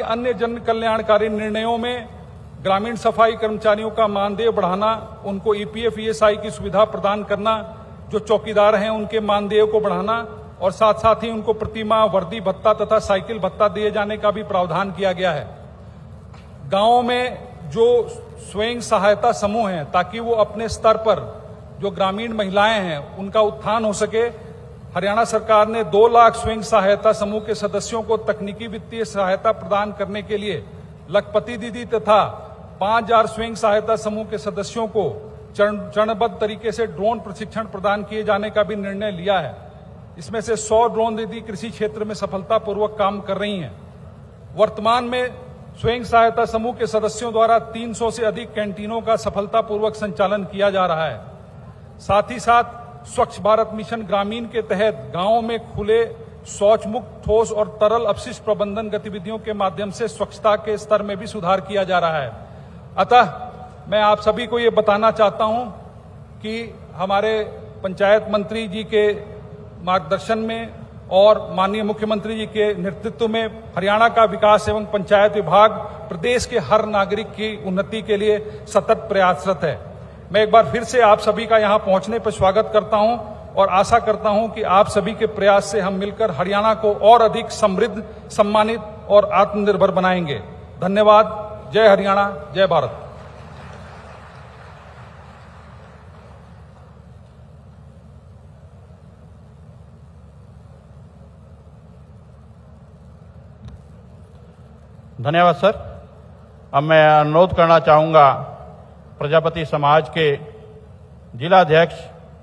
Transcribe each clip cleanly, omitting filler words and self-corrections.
अन्य जन कल्याणकारी निर्णयों में ग्रामीण सफाई कर्मचारियों का मानदेय बढ़ाना, उनको ईपीएफ ईएसआई की सुविधा प्रदान करना, जो चौकीदार हैं उनके मानदेय को बढ़ाना और साथ साथ ही उनको प्रतिमाह वर्दी भत्ता तथा साइकिल भत्ता दिए जाने का भी प्रावधान किया गया है। गांवों में जो स्वयं सहायता समूह हैं, ताकि वो अपने स्तर पर जो ग्रामीण महिलाएं हैं उनका उत्थान हो सके, हरियाणा सरकार ने 2 लाख स्वयं सहायता समूह के सदस्यों को तकनीकी वित्तीय सहायता प्रदान करने के लिए लखपति दीदी तथा 5000 स्वयं सहायता समूह के सदस्यों को चरणबद्ध तरीके से ड्रोन प्रशिक्षण प्रदान किए जाने का भी निर्णय लिया है। इसमें से 100 ड्रोन दीदी कृषि क्षेत्र में सफलतापूर्वक काम कर रही हैं। वर्तमान में स्वयं सहायता समूह के सदस्यों द्वारा 300 से अधिक कैंटीनों का सफलतापूर्वक संचालन किया जा रहा है। साथ ही साथ स्वच्छ भारत मिशन ग्रामीण के तहत गांवों में खुले शौच मुक्त ठोस और तरल अपशिष्ट प्रबंधन गतिविधियों के माध्यम से स्वच्छता के स्तर में भी सुधार किया जा रहा है। अतः मैं आप सभी को ये बताना चाहता हूं कि हमारे पंचायत मंत्री जी के मार्गदर्शन में और माननीय मुख्यमंत्री जी के नेतृत्व में हरियाणा का विकास एवं पंचायत विभाग प्रदेश के हर नागरिक की उन्नति के लिए सतत प्रयासरत है। मैं एक बार फिर से आप सभी का यहां पहुंचने पर स्वागत करता हूं और आशा करता हूं कि आप सभी के प्रयास से हम मिलकर हरियाणा को और अधिक समृद्ध, सम्मानित और आत्मनिर्भर बनाएंगे। धन्यवाद। जय हरियाणा, जय भारत। धन्यवाद सर। अब मैं अनुरोध करना चाहूंगा प्रजापति समाज के जिलाध्यक्ष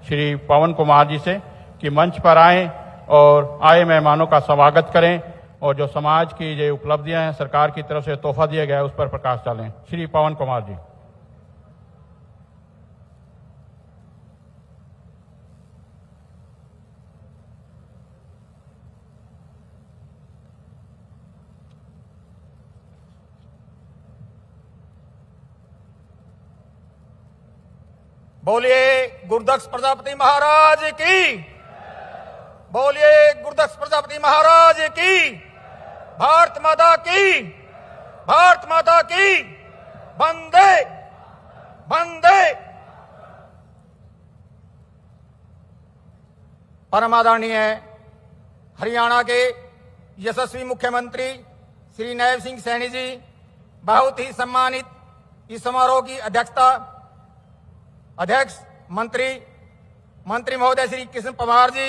श्री पवन कुमार जी से कि मंच पर आएं और आए मेहमानों का स्वागत करें और जो समाज की जो उपलब्धियां हैं, सरकार की तरफ से तोहफा दिया गया है, उस पर प्रकाश डालें। श्री पवन कुमार जी। बोलिए गुरुदक्ष प्रजापति महाराज की, बोलिए गुरुदक्ष प्रजापति महाराज की, भारत माता की, भारत माता की, वंदे वंदे। परम आदरणीय हरियाणा के यशस्वी मुख्यमंत्री श्री नैब सिंह सैनी जी बहुत ही सम्मानित इस समारोह की अध्यक्ष मंत्री महोदय श्री कृष्ण पवार जी,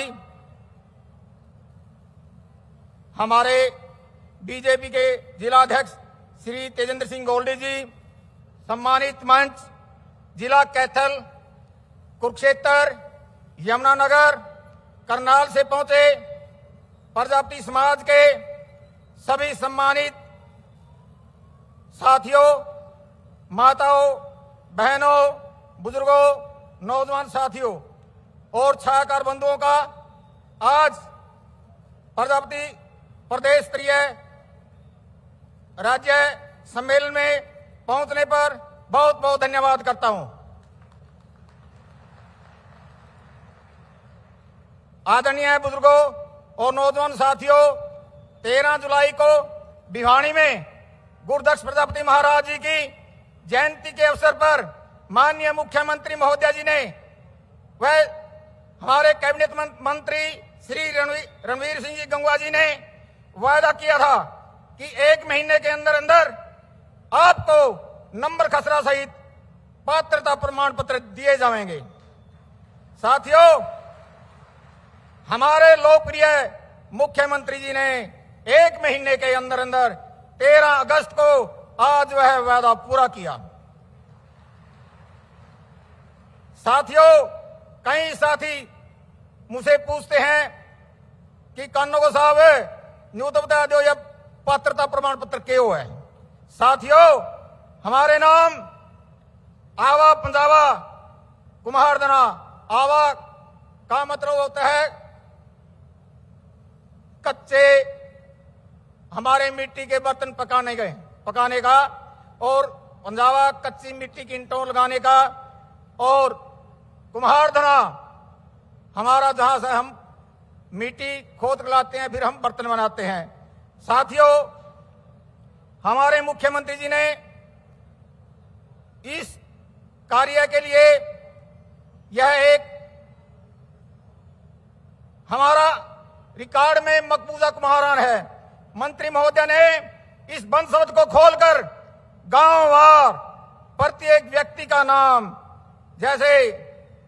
हमारे बीजेपी के जिलाध्यक्ष श्री तेजेंद्र सिंह गोल्डी जी, सम्मानित मंच जिला कैथल, कुरुक्षेत्र, यमुनानगर, करनाल से पहुंचे प्रजापति समाज के सभी सम्मानित साथियों, माताओं, बहनों, बुजुर्गों, नौजवान साथियों और छायाकार बंधुओं का आज प्रजापति प्रदेश स्तरीय राज्य सम्मेलन में पहुंचने पर बहुत बहुत धन्यवाद करता हूं। आदरणीय बुजुर्गों और नौजवान साथियों, 13 जुलाई को भिवानी में गुरुदक्ष प्रजापति महाराज जी की जयंती के अवसर पर माननीय मुख्यमंत्री महोदय जी ने व हमारे कैबिनेट मंत्री श्री रणवीर सिंह जी गंगवा जी ने वादा किया था कि 1 महीने के अंदर अंदर आपको नंबर खसरा सहित पात्रता प्रमाण पत्र दिए जाएंगे। साथियों, हमारे लोकप्रिय मुख्यमंत्री जी ने 1 महीने के अंदर अंदर 13 अगस्त को आज वह वादा पूरा किया। साथियों, कई साथी मुझसे पूछते हैं कि कानून साहब न्यू तो बता दो, जब पात्रता प्रमाण पत्र क्यों है। साथियों, हमारे नाम आवा पंजाबा कुम्हारदना, आवा का मतलब होता है कच्चे हमारे मिट्टी के बर्तन पकाने का, और पंजाबा कच्ची मिट्टी की ईंटों लगाने का, और कुम्हारधना हमारा जहां से हम मिट्टी खोद लाते हैं फिर हम बर्तन बनाते हैं। साथियों, हमारे मुख्यमंत्री जी ने इस कार्य के लिए यह एक हमारा रिकॉर्ड में मकबूजा कुम्हारान है। मंत्री महोदय ने इस वंशवत को खोलकर गांववार प्रत्येक व्यक्ति का नाम, जैसे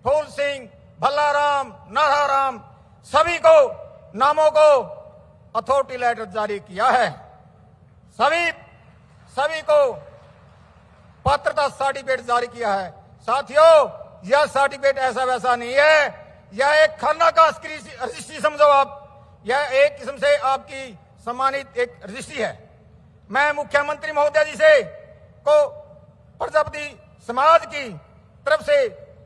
फूल सिंह, भल्लाराम, नाराराम, सभी को नामों को अथॉरिटी लेटर जारी किया है। सभी को पात्रता सर्टिफिकेट जारी किया है। साथियों, यह सर्टिफिकेट ऐसा वैसा नहीं है, यह एक खन्ना का रजिस्ट्री समझो आप। यह एक किस्म से आपकी सम्मानित एक रजिस्ट्री है। मैं मुख्यमंत्री महोदय जी से को प्रजापति समाज की तरफ से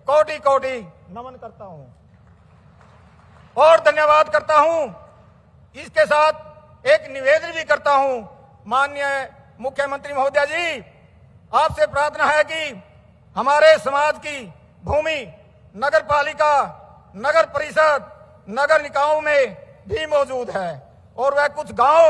कोटि कोटि नमन करता हूं और धन्यवाद करता हूं। इसके साथ एक निवेदन भी करता हूं। माननीय मुख्यमंत्री महोदय जी, आपसे प्रार्थना है कि हमारे समाज की भूमि नगर पालिका, नगर परिषद, नगर निकायों में भी मौजूद है और वह कुछ गांव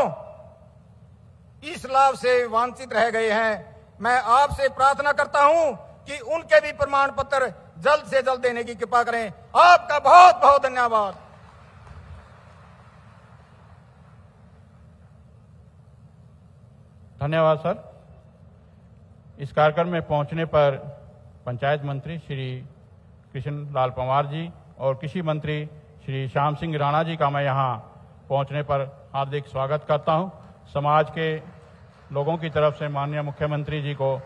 इस लाभ से वंचित रह गए हैं। मैं आपसे प्रार्थना करता हूं कि उनके भी प्रमाण पत्र जल्द से जल्द देने की कृपा करें। आपका बहुत बहुत धन्यवाद। धन्यवाद सर। इस कार्यक्रम में पहुंचने पर पंचायत मंत्री श्री कृष्ण लाल पंवार जी और कृषि मंत्री श्री श्याम सिंह राणा जी का मैं यहाँ पहुंचने पर हार्दिक स्वागत करता हूं। समाज के लोगों की तरफ से माननीय मुख्यमंत्री जी को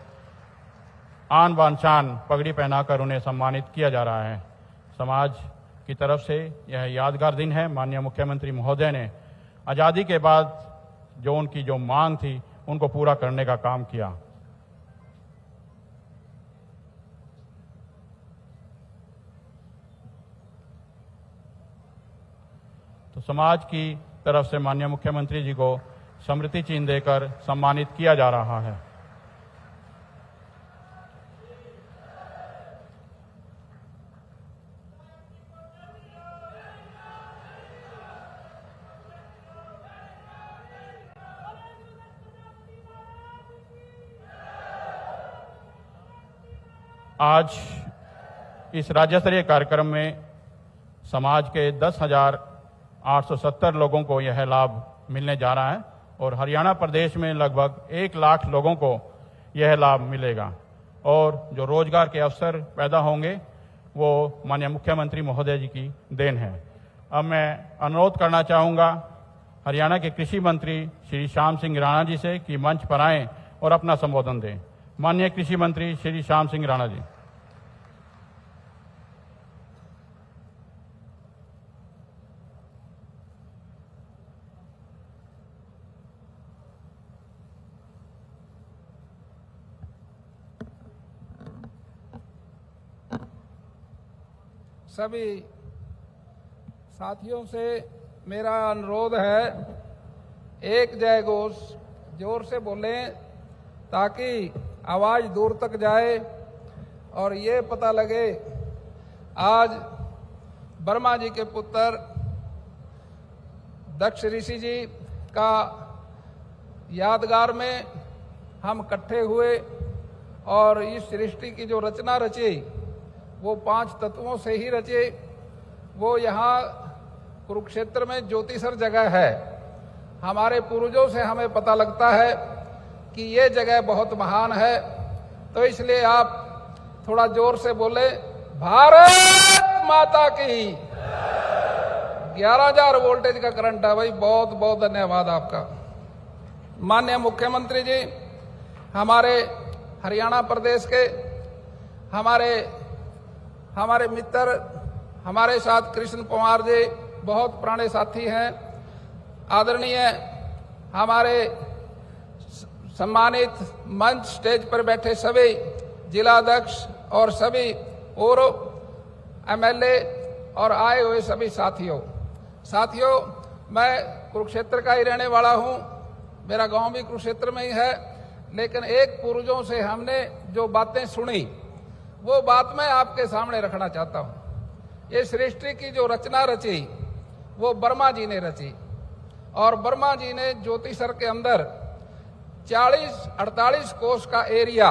आन बान शान पगड़ी पहनाकर उन्हें सम्मानित किया जा रहा है। समाज की तरफ से यह यादगार दिन है। माननीय मुख्यमंत्री महोदय ने आज़ादी के बाद जो उनकी जो मांग थी उनको पूरा करने का काम किया। तो समाज की तरफ से माननीय मुख्यमंत्री जी को स्मृति चिन्ह देकर सम्मानित किया जा रहा है। आज इस राज्य स्तरीय कार्यक्रम में समाज के 10,870 लोगों को यह लाभ मिलने जा रहा है और हरियाणा प्रदेश में लगभग 1 लाख लोगों को यह लाभ मिलेगा और जो रोजगार के अवसर पैदा होंगे वो माननीय मुख्यमंत्री महोदय जी की देन है। अब मैं अनुरोध करना चाहूँगा हरियाणा के कृषि मंत्री श्री श्याम सिंह राणा जी से कि मंच पर आएं और अपना संबोधन दें। माननीय कृषि मंत्री श्री श्याम सिंह राणा जी। सभी साथियों से मेरा अनुरोध है, एक जय घोष जोर से बोलें ताकि आवाज दूर तक जाए और ये पता लगे आज वर्मा जी के पुत्र दक्ष ऋषि जी का यादगार में हम इकट्ठे हुए और इस सृष्टि की जो रचना रची वो 5 तत्वों से ही रचे। वो यहाँ कुरुक्षेत्र में ज्योतिसर जगह है। हमारे पूर्वजों से हमें पता लगता है कि ये जगह बहुत महान है। तो इसलिए आप थोड़ा जोर से बोले, भारत माता की। 11,000 वोल्टेज का करंट है भाई। बहुत बहुत धन्यवाद आपका। माननीय मुख्यमंत्री जी, हमारे हरियाणा प्रदेश के हमारे मित्र, हमारे साथ कृष्ण पंवार जी बहुत पुराने साथी हैं। आदरणीय हमारे सम्मानित मंच स्टेज पर बैठे सभी जिलाध्यक्ष और सभी और एमएलए और आए हुए सभी साथियों, मैं कुरुक्षेत्र का ही रहने वाला हूं। मेरा गांव भी कुरुक्षेत्र में ही है, लेकिन एक पूर्वजों से हमने जो बातें सुनी वो बात मैं आपके सामने रखना चाहता हूं। ये सृष्टि की जो रचना रची वो वर्मा जी ने रची और वर्मा जी ने ज्योतिसर के अंदर 48 कोस का एरिया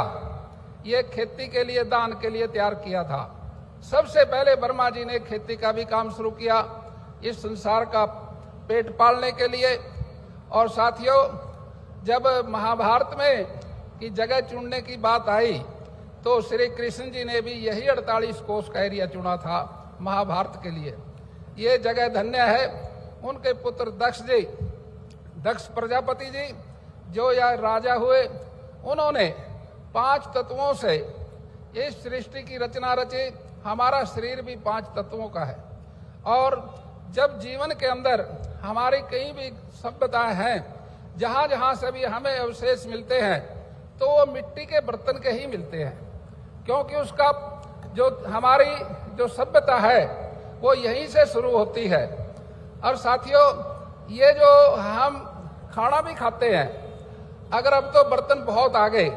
ये खेती के लिए, दान के लिए तैयार किया था। सबसे पहले वर्मा जी ने खेती का भी काम शुरू किया इस संसार का पेट पालने के लिए। और साथियों, जब महाभारत में की जगह चुनने की बात आई तो श्री कृष्ण जी ने भी यही 48 कोस का एरिया चुना था महाभारत के लिए। ये जगह धन्य है। उनके पुत्र दक्ष प्रजापति जी जो यह राजा हुए, उन्होंने 5 तत्वों से इस सृष्टि की रचना रची। हमारा शरीर भी 5 तत्वों का है। और जब जीवन के अंदर हमारी कहीं भी सभ्यताएं हैं, जहां जहां से भी हमें अवशेष मिलते हैं तो वो मिट्टी के बर्तन के ही मिलते हैं, क्योंकि उसका जो हमारी जो सभ्यता है वो यहीं से शुरू होती है। और साथियों, ये जो हम खाना भी खाते हैं, अगर अब तो बर्तन बहुत आ गए,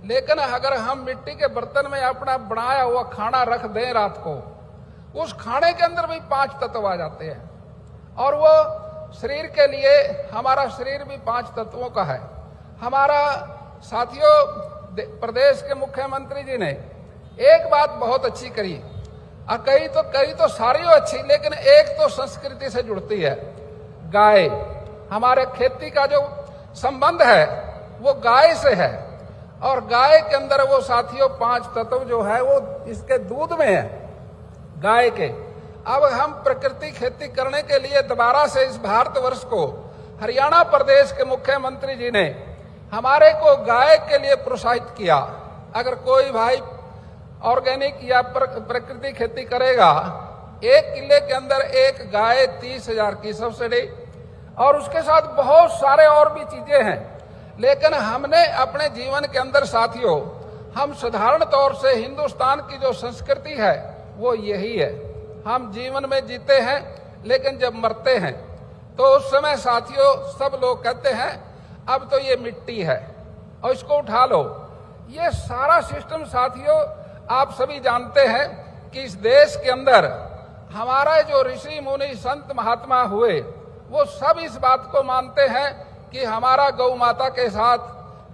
लेकिन अगर हम मिट्टी के बर्तन में अपना बनाया हुआ खाना रख दें रात को, उस खाने के अंदर भी 5 तत्व आ जाते हैं। और वो शरीर के लिए, हमारा शरीर भी 5 तत्वों का है। हमारा साथियों, प्रदेश के मुख्यमंत्री जी ने एक बात बहुत अच्छी करी, और कई तो सारी अच्छी, लेकिन एक तो संस्कृति से जुड़ती है। गाय, हमारे खेती का जो संबंध है वो गाय से है। और गाय के अंदर वो साथियों 5 तत्व जो है वो इसके दूध में है, गाय के। अब हम प्रकृति खेती करने के लिए दोबारा से इस भारतवर्ष को, हरियाणा प्रदेश के मुख्यमंत्री जी ने हमारे को गाय के लिए प्रोत्साहित किया। अगर कोई भाई ऑर्गेनिक या प्रकृति खेती करेगा, 1 किले के अंदर 1 गाय 30,000 की सब्सिडी, और उसके साथ बहुत सारे और भी चीजें हैं। लेकिन हमने अपने जीवन के अंदर साथियों, हम साधारण तौर से हिंदुस्तान की जो संस्कृति है वो यही है। हम जीवन में जीते हैं, लेकिन जब मरते हैं तो उस समय साथियों सब लोग कहते हैं अब तो ये मिट्टी है और इसको उठा लो। ये सारा सिस्टम साथियों आप सभी जानते हैं कि इस देश के अंदर हमारा जो ऋषि मुनि संत महात्मा हुए, वो सब इस बात को मानते हैं कि हमारा गौ माता के साथ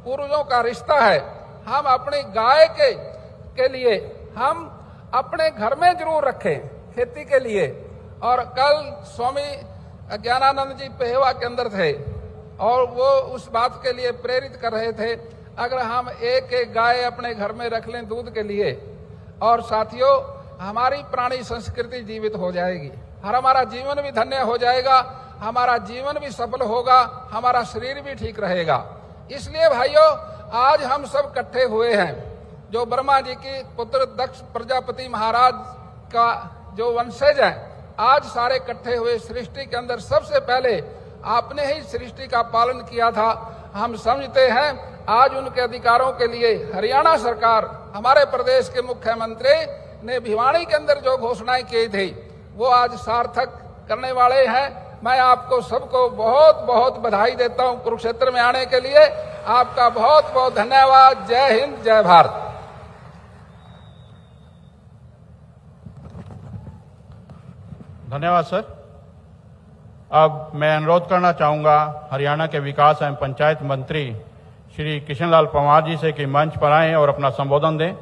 पूर्वजों का रिश्ता है। हम अपनी गाय के लिए हम अपने घर में जरूर रखें खेती के लिए। और कल स्वामी ज्ञानानंद जी पेहवा के अंदर थे और वो उस बात के लिए प्रेरित कर रहे थे, अगर हम एक गाय अपने घर में रख लें दूध के लिए, और साथियों हमारी प्राणी संस्कृति जीवित हो जाएगी, और हमारा जीवन भी धन्य हो जाएगा, हमारा जीवन भी सफल होगा, हमारा शरीर भी ठीक रहेगा। इसलिए भाइयों, आज हम सब इकट्ठे हुए हैं, जो ब्रह्मा जी की पुत्र दक्ष प्रजापति महाराज का जो वंशज है, आज सारे इकट्ठे हुए। सृष्टि के अंदर सबसे पहले आपने ही सृष्टि का पालन किया था। हम समझते हैं आज उनके अधिकारों के लिए हरियाणा सरकार, हमारे प्रदेश के मुख्यमंत्री ने भिवानी के अंदर जो घोषणाएं की थी वो आज सार्थक करने वाले हैं। मैं आपको सबको बहुत बहुत बधाई देता हूं कुरुक्षेत्र में आने के लिए। आपका बहुत बहुत धन्यवाद। जय हिंद, जय भारत। धन्यवाद सर। अब मैं अनुरोध करना चाहूंगा हरियाणा के विकास एवं पंचायत मंत्री श्री कृष्णलाल पंवार जी से कि मंच पर आएं और अपना संबोधन दें।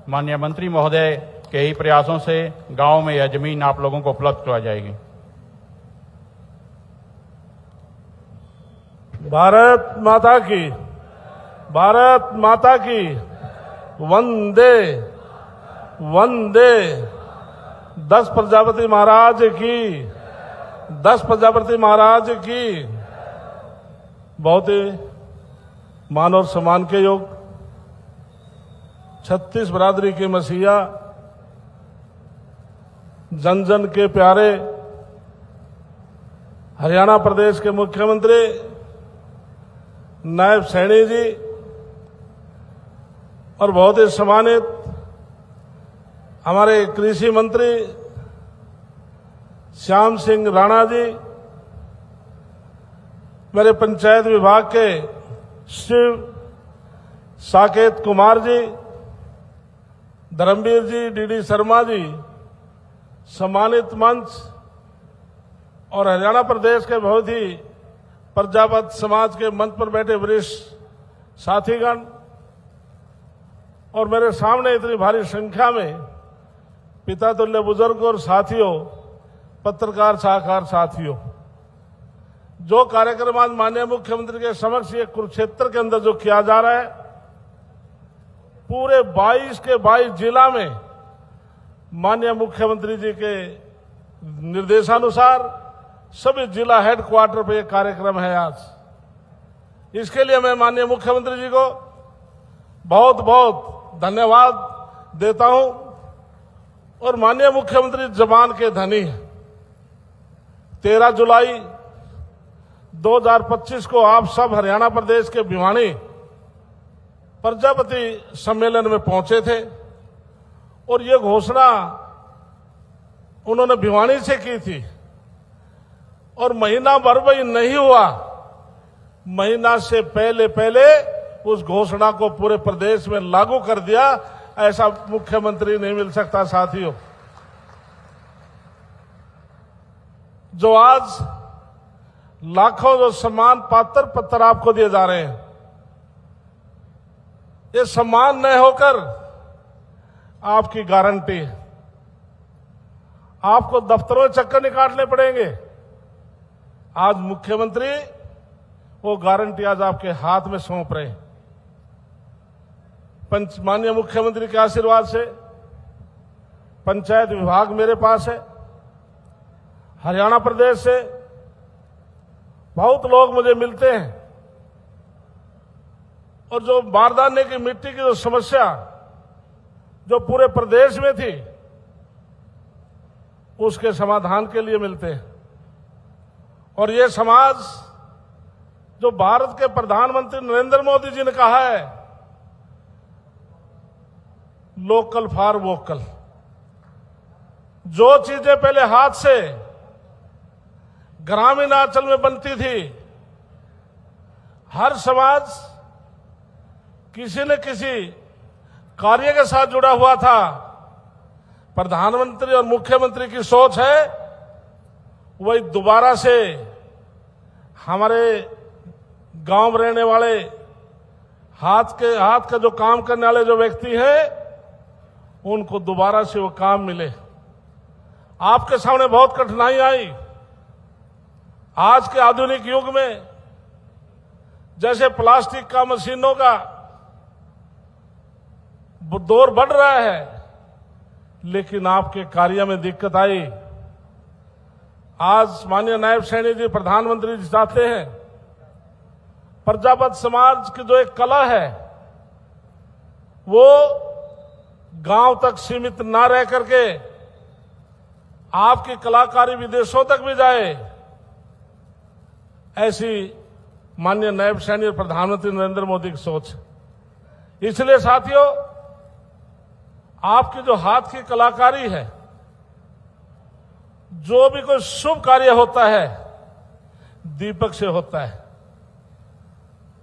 माननीय मंत्री महोदय के ही प्रयासों से गांव में यह जमीन आप लोगों को उपलब्ध करवाई जाएगी। भारत माता की, भारत माता की, वंदे वंदे। 10 प्रजापति महाराज की, 10 प्रजापति महाराज की। बहुत ही मान और सम्मान के योग 36 बरादरी के मसीहा, जन जन के प्यारे हरियाणा प्रदेश के मुख्यमंत्री नायब सैनी जी, और बहुत ही सम्मानित हमारे कृषि मंत्री श्याम सिंह राणा जी, मेरे पंचायत विभाग के शिव साकेत कुमार जी, धर्मवीर जी, डीडी शर्मा जी, सम्मानित मंच और हरियाणा प्रदेश के बहुत ही प्रजापत समाज के मंच पर बैठे वरिष्ठ साथीगण और मेरे सामने इतनी भारी संख्या में पिता तुल्य बुजुर्ग और साथियों, पत्रकार सलाहकार साथियों, जो कार्यक्रम आज माननीय मुख्यमंत्री के समक्ष ये कुरुक्षेत्र के अंदर जो किया जा रहा है, पूरे 22 के 22 जिला में माननीय मुख्यमंत्री जी के निर्देशानुसार सभी जिला हेडक्वार्टर पे ये कार्यक्रम है आज। इसके लिए मैं माननीय मुख्यमंत्री जी को बहुत बहुत धन्यवाद देता हूं। और माननीय मुख्यमंत्री जबान के धनी हैं। 13 जुलाई 2025 को आप सब हरियाणा प्रदेश के भिवानी प्रजापति सम्मेलन में पहुंचे थे और ये घोषणा उन्होंने भिवानी से की थी और महीना भर भी नहीं हुआ, महीना से पहले पहले उस घोषणा को पूरे प्रदेश में लागू कर दिया। ऐसा मुख्यमंत्री नहीं मिल सकता साथियों। जो आज लाखों जो सम्मान पात्र पत्र आपको दिए जा रहे हैं, ये सम्मान न होकर आपकी गारंटी है। आपको दफ्तरों में चक्कर नहीं काटने पड़ेंगे। आज मुख्यमंत्री वो गारंटी आज आपके हाथ में सौंप रहे हैं। माननीय मुख्यमंत्री के आशीर्वाद से पंचायत विभाग मेरे पास है। हरियाणा प्रदेश से बहुत लोग मुझे मिलते हैं और जो बारदाने की मिट्टी की जो समस्या जो पूरे प्रदेश में थी, उसके समाधान के लिए मिलते हैं। और ये समाज जो भारत के प्रधानमंत्री नरेंद्र मोदी जी ने कहा है, लोकल फॉर वोकल, जो चीजें पहले हाथ से ग्रामीण अंचल में बनती थी, हर समाज किसी न किसी कार्य के साथ जुड़ा हुआ था। प्रधानमंत्री और मुख्यमंत्री की सोच है वही दोबारा से हमारे गांव में रहने वाले हाथ का जो काम करने वाले जो व्यक्ति हैं, उनको दोबारा से वो काम मिले। आपके सामने बहुत कठिनाई आई। आज के आधुनिक युग में जैसे प्लास्टिक का मशीनों का दौर बढ़ रहा है, लेकिन आपके कार्य में दिक्कत आई। आज माननीय नायब सैनी जी, प्रधानमंत्री जी चाहते हैं प्रजापत समाज की जो एक कला है वो गांव तक सीमित ना रह करके आपकी कलाकारी विदेशों तक भी जाए। ऐसी माननीय नायब सैनी और प्रधानमंत्री नरेंद्र मोदी की सोच। इसलिए साथियों, आपकी जो हाथ की कलाकारी है, जो भी कोई शुभ कार्य होता है दीपक से होता है।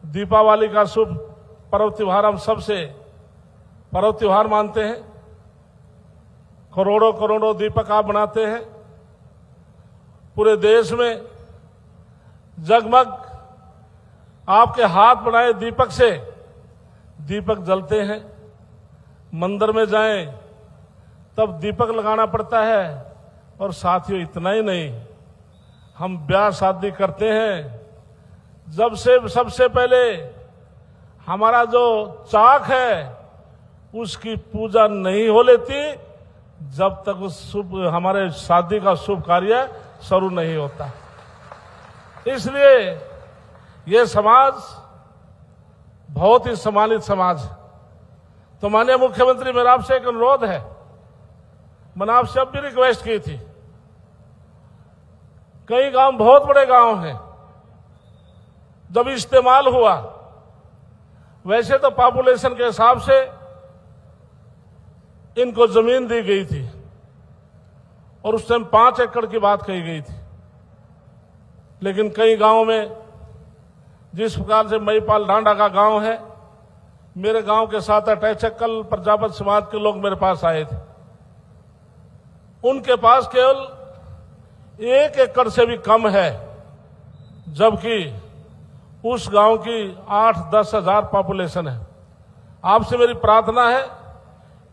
दीपावली का शुभ पर्व त्योहार हम सबसे पर्व त्योहार मानते हैं। करोड़ों करोड़ों दीपक आप बनाते हैं। पूरे देश में जगमग आपके हाथ बनाए दीपक से दीपक जलते हैं। मंदिर में जाएं तब दीपक लगाना पड़ता है। और साथियों, इतना ही नहीं, हम ब्याह शादी करते हैं, जब से सबसे पहले हमारा जो चाक है उसकी पूजा नहीं हो लेती जब तक उस शुभ हमारे शादी का शुभ कार्य शुरू नहीं होता। इसलिए ये समाज बहुत ही सम्मानित समाज है। तो माननीय मुख्यमंत्री, मेरा आपसे एक अनुरोध है। मैंने आपसे अब भी रिक्वेस्ट की थी। कई गांव बहुत बड़े गांव हैं, जब इस्तेमाल हुआ, वैसे तो पॉपुलेशन के हिसाब से इनको जमीन दी गई थी और उस टाइम 5 एकड़ की बात कही गई थी। लेकिन कई गांवों में, जिस प्रकार से मईपाल ढांडा का गांव है, मेरे गांव के साथ अटैच है, कल प्रजापत समाज के लोग मेरे पास आए थे। उनके पास केवल 1 एकड़ से भी कम है, जबकि उस गांव की 8-10 हजार पॉपुलेशन है। आपसे मेरी प्रार्थना है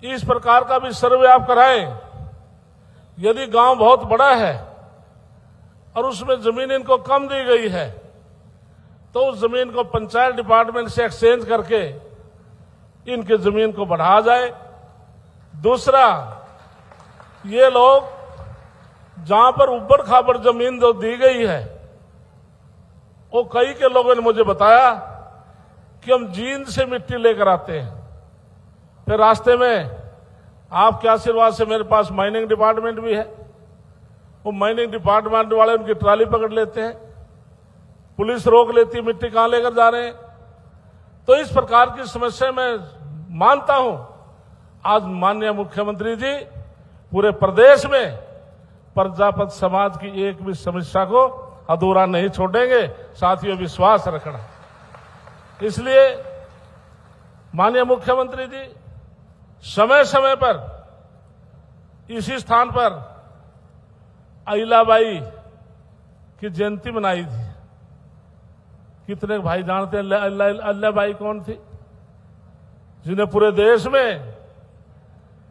इस प्रकार का भी सर्वे आप कराएं। यदि गांव बहुत बड़ा है और उसमें जमीन इनको कम दी गई है तो उस जमीन को पंचायत डिपार्टमेंट से एक्सचेंज करके इनकी जमीन को बढ़ाया जाए। दूसरा, ये लोग जहां पर उबड़ खाबड़ जमीन जो दी गई है वो कई के लोगों ने मुझे बताया कि हम जींद से मिट्टी लेकर आते हैं, फिर रास्ते में आपके आशीर्वाद से मेरे पास माइनिंग डिपार्टमेंट भी है, वो माइनिंग डिपार्टमेंट वाले उनकी ट्राली पकड़ लेते हैं, पुलिस रोक लेती है मिट्टी कहां लेकर जा रहे हैं। तो इस प्रकार की समस्या मैं मानता हूं आज माननीय मुख्यमंत्री जी पूरे प्रदेश में प्रजापत समाज की एक भी समस्या को अधूरा नहीं छोड़ेंगे। साथियों, विश्वास रखना। इसलिए माननीय मुख्यमंत्री जी समय समय पर इसी स्थान पर अहिल्याबाई की जयंती मनाई थी। कितने भाई जानते हैं अहिल्याबाई कौन थी? जिन्हें पूरे देश में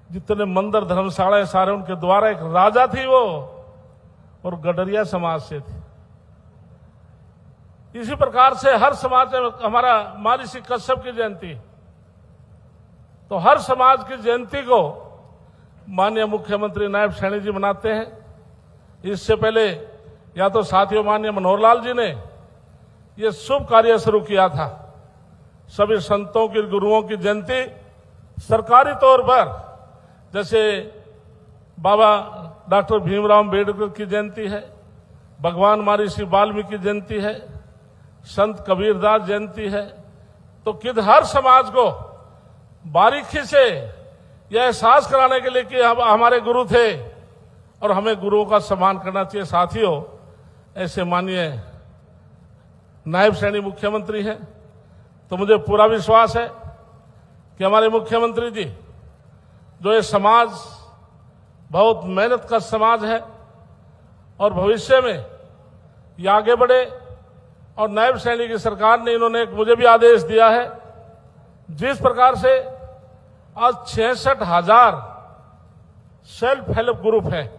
जितने मंदिर धर्मशाला सारे उनके द्वारा एक राजा थी वो, और गडरिया समाज से थी। इसी प्रकार से हर समाज में हमारा महर्षि कश्यप की जयंती, तो हर समाज की जयंती को माननीय मुख्यमंत्री नायब सैनी जी मनाते हैं। इससे पहले या तो साथियों माननीय मनोहर लाल जी ने ये शुभ कार्य शुरू किया था। सभी संतों की, गुरुओं की जयंती सरकारी तौर पर, जैसे बाबा डॉक्टर भीमराव अम्बेडकर की जयंती है, भगवान महर्षि वाल्मीकि की जयंती है, संत कबीरदास जयंती है। तो किद हर समाज को बारीकी से यह एहसास कराने के लिए कि हम हमारे गुरु थे और हमें गुरुओं का सम्मान करना चाहिए। साथियों, ऐसे माननीय नायब सैनी मुख्यमंत्री हैं, तो मुझे पूरा विश्वास है कि हमारे मुख्यमंत्री जी जो ये समाज बहुत मेहनत का समाज है और भविष्य में ये आगे बढ़े, और नायब सैनी की सरकार ने इन्होंने मुझे भी आदेश दिया है, जिस प्रकार से आज 66,000 सेल्फ हेल्प ग्रुप हैं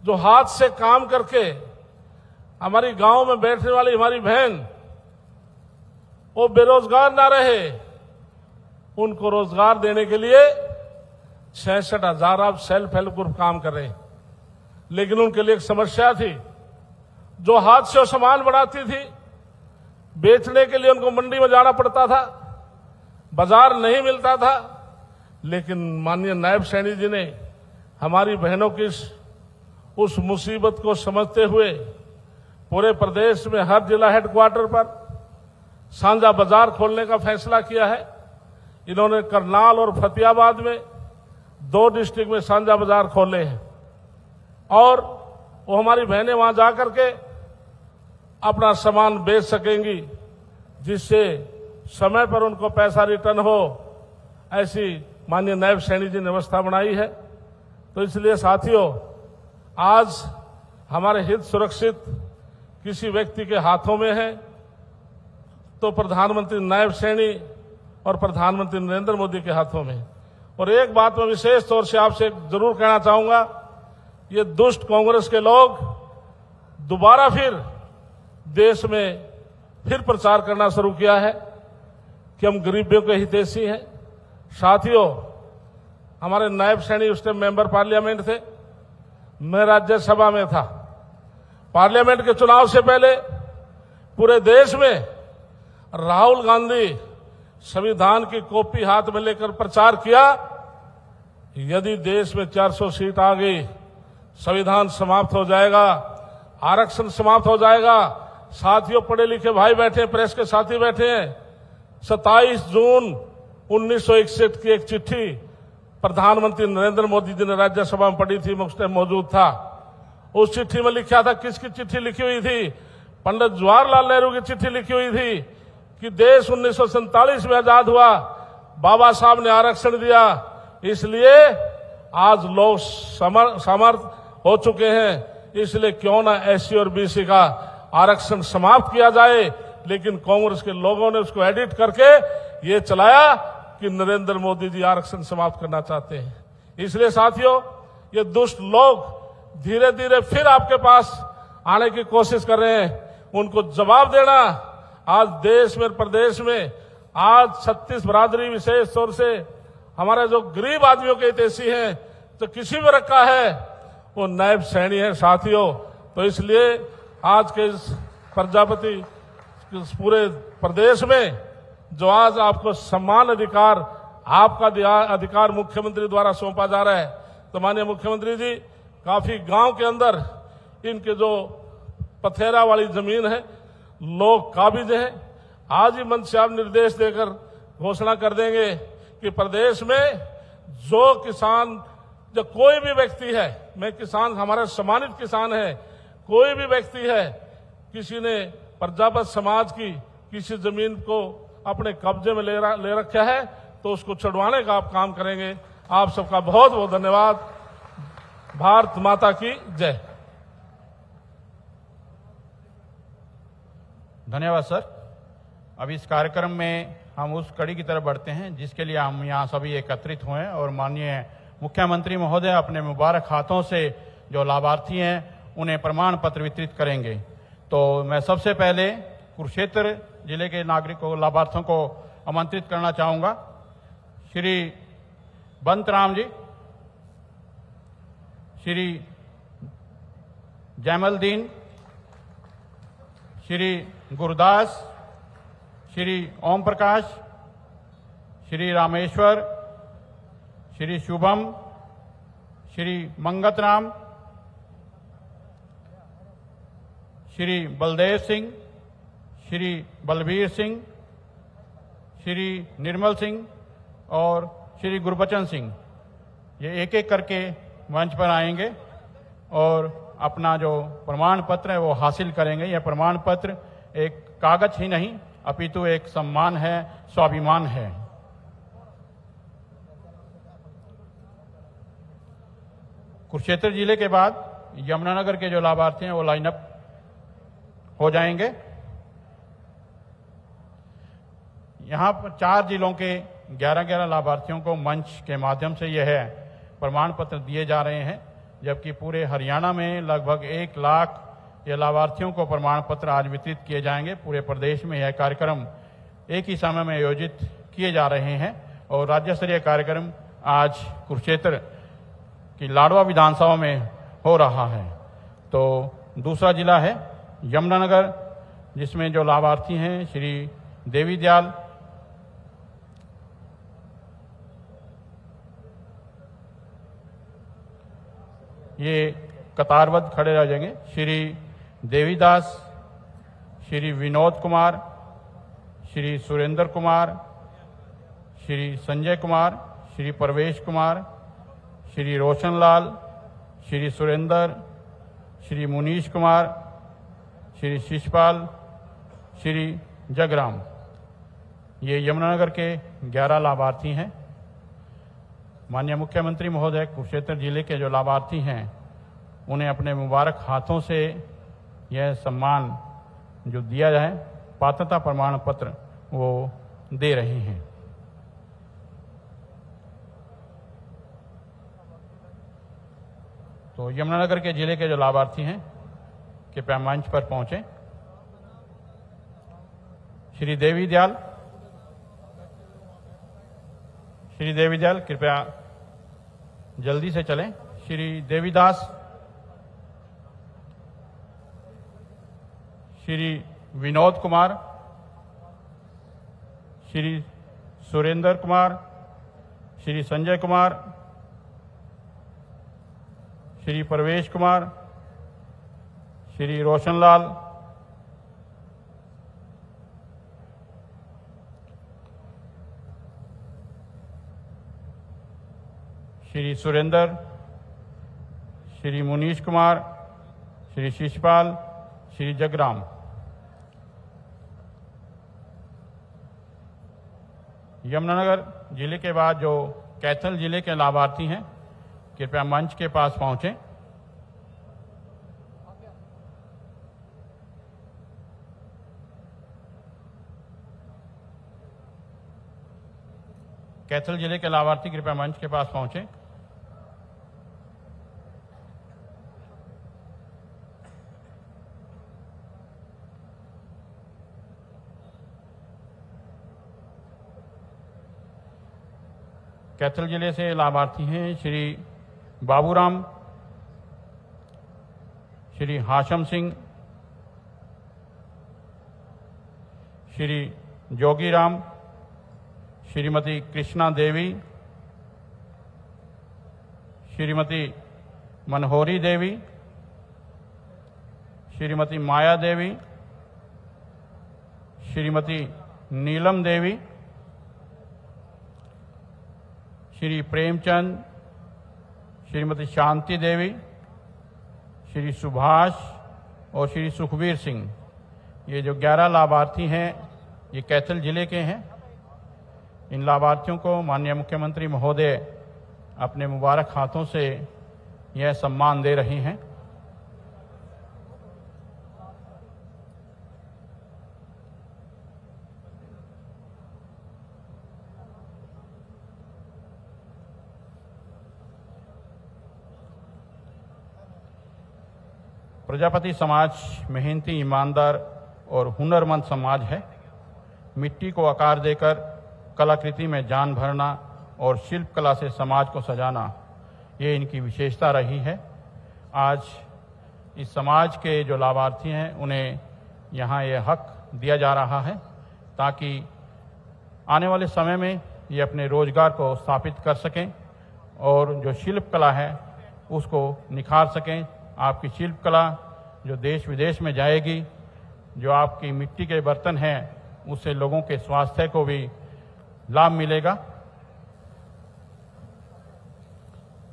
जो हाथ से काम करके हमारी गांव में बैठने वाली हमारी बहन वो बेरोजगार ना रहे, उनको रोजगार देने के लिए 66,000 अब सेल्फ हेल्प ग्रुप काम कर रहे हैं। लेकिन उनके लिए एक समस्या थी, जो हाथ से सामान बढ़ाती थी, बेचने के लिए उनको मंडी में जाना पड़ता था, बाजार नहीं मिलता था। लेकिन माननीय नायब सैनी जी ने हमारी बहनों की उस मुसीबत को समझते हुए पूरे प्रदेश में हर जिला हेडक्वार्टर पर साझा बाजार खोलने का फैसला किया है। इन्होंने करनाल और फतेहाबाद में 2 डिस्ट्रिक्ट में साझा बाजार खोले हैं, और वो हमारी बहनें वहां जाकर के अपना सामान बेच सकेंगी, जिससे समय पर उनको पैसा रिटर्न हो। ऐसी माननीय नायब सैनी जी ने व्यवस्था बनाई है। तो इसलिए साथियों, आज हमारे हित सुरक्षित किसी व्यक्ति के हाथों में है तो प्रधानमंत्री नायब सैनी और प्रधानमंत्री नरेंद्र मोदी के हाथों में। और एक बात मैं विशेष तौर से आपसे जरूर कहना चाहूंगा, ये दुष्ट कांग्रेस के लोग दोबारा फिर देश में फिर प्रचार करना शुरू किया है कि हम गरीबों के हितैषी हैं। साथियों, हमारे नायब सैनी उस टाइम मेंबर पार्लियामेंट थे, मैं राज्यसभा में था। पार्लियामेंट के चुनाव से पहले पूरे देश में राहुल गांधी संविधान की कॉपी हाथ में लेकर प्रचार किया, यदि देश में 400 सीट आ गई, संविधान समाप्त हो जाएगा, आरक्षण समाप्त हो जाएगा। साथियों, पढ़े लिखे भाई बैठे, प्रेस के साथी बैठे हैं, 27 जून 1961 की एक चिट्ठी प्रधानमंत्री नरेंद्र मोदी जी ने राज्यसभा में पढ़ी थी, मैं उस टाइम मौजूद था। उस चिट्ठी में लिखा था, किसकी चिट्ठी लिखी हुई थी? पंडित जवाहरलाल नेहरू की चिट्ठी लिखी हुई थी कि देश 1947 में आजाद हुआ, बाबा साहब ने आरक्षण दिया, इसलिए आज लोग समर्थ हो चुके हैं, इसलिए क्यों ना एससी और बीसी का आरक्षण समाप्त किया जाए, लेकिन कांग्रेस के लोगों ने उसको एडिट करके ये चलाया कि नरेंद्र मोदी जी आरक्षण समाप्त करना चाहते हैं। इसलिए साथियों, ये दुष्ट लोग धीरे धीरे फिर आपके पास आने की कोशिश कर रहे हैं। उनको जवाब देना आज देश में, प्रदेश में आज 36 बरादरी, विशेष तौर से हमारे जो गरीब आदमियों के हितैषी हैं, तो किसी भी रखा है वो नायब सैनी है साथियों। तो इसलिए आज के इस प्रजापति पूरे प्रदेश में जो आज आपको सम्मान अधिकार, आपका अधिकार मुख्यमंत्री द्वारा सौंपा जा रहा है, तो माननीय मुख्यमंत्री जी, काफी गांव के अंदर इनके जो पथेरा वाली जमीन है, लोग काबिज हैं। आज ही मंच से आप निर्देश देकर घोषणा कर देंगे कि प्रदेश में जो किसान, जो कोई भी व्यक्ति है, मैं किसान, हमारे सम्मानित किसान है, कोई भी व्यक्ति है, किसी ने प्रजापत समाज की किसी जमीन को अपने कब्जे में ले रखा है, तो उसको छुड़वाने का आप काम करेंगे। आप सबका बहुत बहुत धन्यवाद। भारत माता की जय। धन्यवाद सर। अब इस कार्यक्रम में हम उस कड़ी की तरफ बढ़ते हैं जिसके लिए हम यहाँ सभी एकत्रित हुए हैं, और माननीय मुख्यमंत्री महोदय अपने मुबारक हाथों से जो लाभार्थी हैं उन्हें प्रमाण पत्र वितरित करेंगे। तो मैं सबसे पहले कुरुक्षेत्र जिले के नागरिकों, लाभार्थियों को आमंत्रित करना चाहूँगा। श्री बंतराम जी, श्री जैमलदीन, श्री गुरदास, श्री ओम प्रकाश, श्री रामेश्वर, श्री शुभम, श्री मंगत राम, श्री बलदेव सिंह, श्री बलबीर सिंह, श्री निर्मल सिंह और श्री गुरबचन सिंह, ये एक एक करके मंच पर आएंगे और अपना जो प्रमाण पत्र है वो हासिल करेंगे। यह प्रमाण पत्र एक कागज ही नहीं अपितु एक सम्मान है, स्वाभिमान है। कुरुक्षेत्र जिले के बाद यमुनानगर के जो लाभार्थी हैं वो लाइनअप हो जाएंगे। यहाँ पर 4 जिलों के 11-11 लाभार्थियों को मंच के माध्यम से यह प्रमाण पत्र दिए जा रहे हैं, जबकि पूरे हरियाणा में लगभग 1 लाख ये लाभार्थियों को प्रमाण पत्र आज वितरित किए जाएंगे। पूरे प्रदेश में यह कार्यक्रम एक ही समय में आयोजित किए जा रहे हैं और राज्य स्तरीय कार्यक्रम आज कुरुक्षेत्र की लाडवा विधानसभा में हो रहा है। तो दूसरा जिला है यमुनानगर, जिसमें जो लाभार्थी हैं श्री देवी दयाल, ये कतारबद्ध खड़े रह जाएंगे। श्री देवीदास, श्री विनोद कुमार, श्री सुरेंद्र कुमार, श्री संजय कुमार, श्री परवेश कुमार, श्री रोशनलाल, श्री सुरेंद्र, श्री मुनीश कुमार, श्री शिशपाल, श्री जगराम, ये यमुनानगर के 11 लाभार्थी हैं। माननीय मुख्यमंत्री महोदय कुरुक्षेत्र जिले के जो लाभार्थी हैं उन्हें अपने मुबारक हाथों से यह सम्मान जो दिया जाए, पात्रता प्रमाण पत्र, वो दे रहे हैं। तो यमुनानगर के जिले के जो लाभार्थी हैं कृपया मंच पर पहुंचे। श्री देवी दयाल, श्री देवी दयाल कृपया जल्दी से चलें। श्री देवीदास, श्री विनोद कुमार, श्री सुरेंद्र कुमार, श्री संजय कुमार, श्री परवेश कुमार, श्री रोशनलाल, श्री सुरेंद्र, श्री मुनीश कुमार, श्री शिशपाल, श्री जगराम। यमुनानगर जिले के बाद जो कैथल जिले के लाभार्थी हैं कृपया मंच के पास पहुंचें। कैथल जिले के लाभार्थी कृपया मंच के पास पहुंचे। कैथल जिले से लाभार्थी हैं श्री बाबूराम, श्री हाशम सिंह, श्री जोगीराम, श्रीमती कृष्णा देवी, श्रीमती मनोहरी देवी, श्रीमती माया देवी, श्रीमती नीलम देवी, श्री प्रेमचंद, श्रीमती शांति देवी, श्री सुभाष और श्री सुखबीर सिंह। ये जो 11 लाभार्थी हैं ये कैथल जिले के हैं। इन लाभार्थियों को माननीय मुख्यमंत्री महोदय अपने मुबारक हाथों से यह सम्मान दे रहे हैं। प्रजापति समाज मेहनती, ईमानदार और हुनरमंद समाज है। मिट्टी को आकार देकर कलाकृति में जान भरना और शिल्प कला से समाज को सजाना, ये इनकी विशेषता रही है। आज इस समाज के जो लाभार्थी हैं उन्हें यहाँ ये हक दिया जा रहा है ताकि आने वाले समय में ये अपने रोजगार को स्थापित कर सकें और जो शिल्प कला है उसको निखार सकें। आपकी शिल्प कला जो देश विदेश में जाएगी, जो आपकी मिट्टी के बर्तन हैं उससे लोगों के स्वास्थ्य को भी लाभ मिलेगा।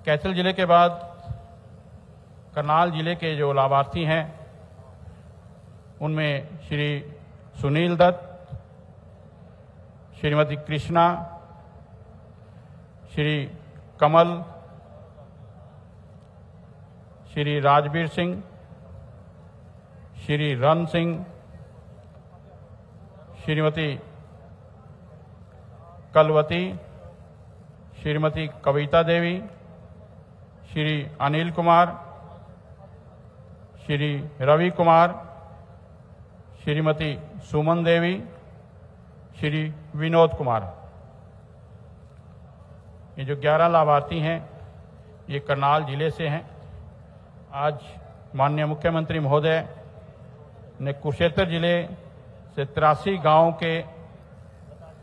कैथल जिले के बाद करनाल जिले के जो लाभार्थी हैं उनमें श्री सुनील दत्त, श्रीमती कृष्णा, श्री कमल, श्री राजवीर सिंह, श्री रन सिंह, श्रीमती कलवती, श्रीमती कविता देवी, श्री अनिल कुमार, श्री रवि कुमार, श्रीमती सुमन देवी, श्री विनोद कुमार। ये जो 11 लाभार्थी हैं ये करनाल जिले से हैं। आज माननीय मुख्यमंत्री महोदय ने कुरुक्षेत्र जिले से 83 गांव के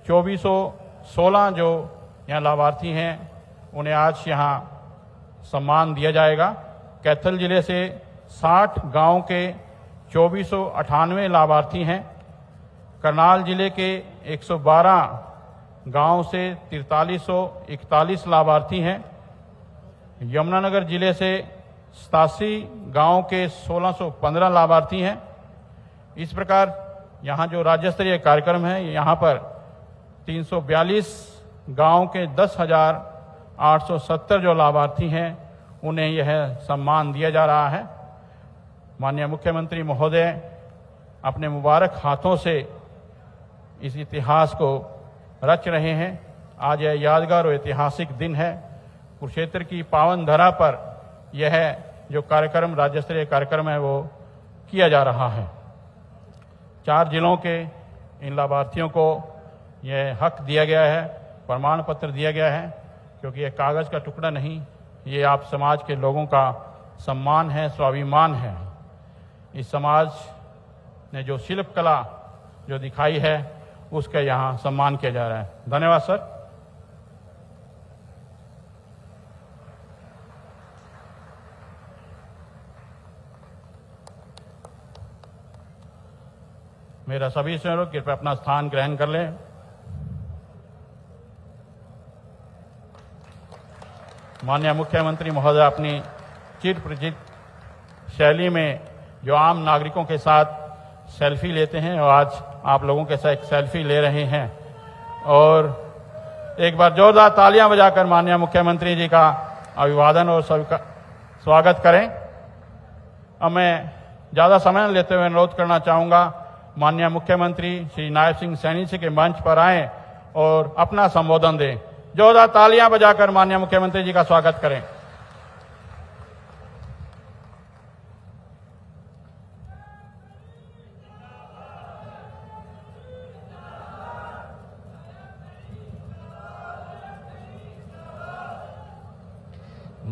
2416 जो यहाँ लाभार्थी हैं उन्हें आज यहाँ सम्मान दिया जाएगा। कैथल जिले से 60 गांव के 2498 लाभार्थी हैं। करनाल जिले के 112 गांव से 4341 लाभार्थी हैं। यमुनानगर जिले से 87 गांव के 1615 लाभार्थी हैं। इस प्रकार यहाँ जो राज्य स्तरीय कार्यक्रम है यहाँ पर 342 गांव के 10,870 जो लाभार्थी हैं उन्हें यह सम्मान दिया जा रहा है। माननीय मुख्यमंत्री महोदय अपने मुबारक हाथों से इस इतिहास को रच रहे हैं। आज यह यादगार और ऐतिहासिक दिन है। कुरुक्षेत्र की पावन धरा पर यह जो कार्यक्रम राज्य स्तरीय कार्यक्रम है वो किया जा रहा है। 4 जिलों के इन लाभार्थियों को यह हक दिया गया है, प्रमाण पत्र दिया गया है, क्योंकि यह कागज का टुकड़ा नहीं, ये आप समाज के लोगों का सम्मान है, स्वाभिमान है। इस समाज ने जो शिल्प कला जो दिखाई है उसका यहाँ सम्मान किया जा रहा है। धन्यवाद सर। मेरा सभी से अनुरोध कृपया अपना स्थान ग्रहण कर लें। माननीय मुख्यमंत्री महोदय अपनी चिर परिचित शैली में जो आम नागरिकों के साथ सेल्फी लेते हैं और आज आप लोगों के साथ एक सेल्फी ले रहे हैं और एक बार जोरदार तालियां बजाकर माननीय मुख्यमंत्री जी का अभिवादन और सबका स्वागत करें। अब मैं ज्यादा समय न लेते हुए अनुरोध करना चाहूंगा माननीय मुख्यमंत्री श्री नायब सिंह सैनी जी के मंच पर आएं और अपना संबोधन दें। जोरदार तालियां बजाकर माननीय मुख्यमंत्री जी का स्वागत करें।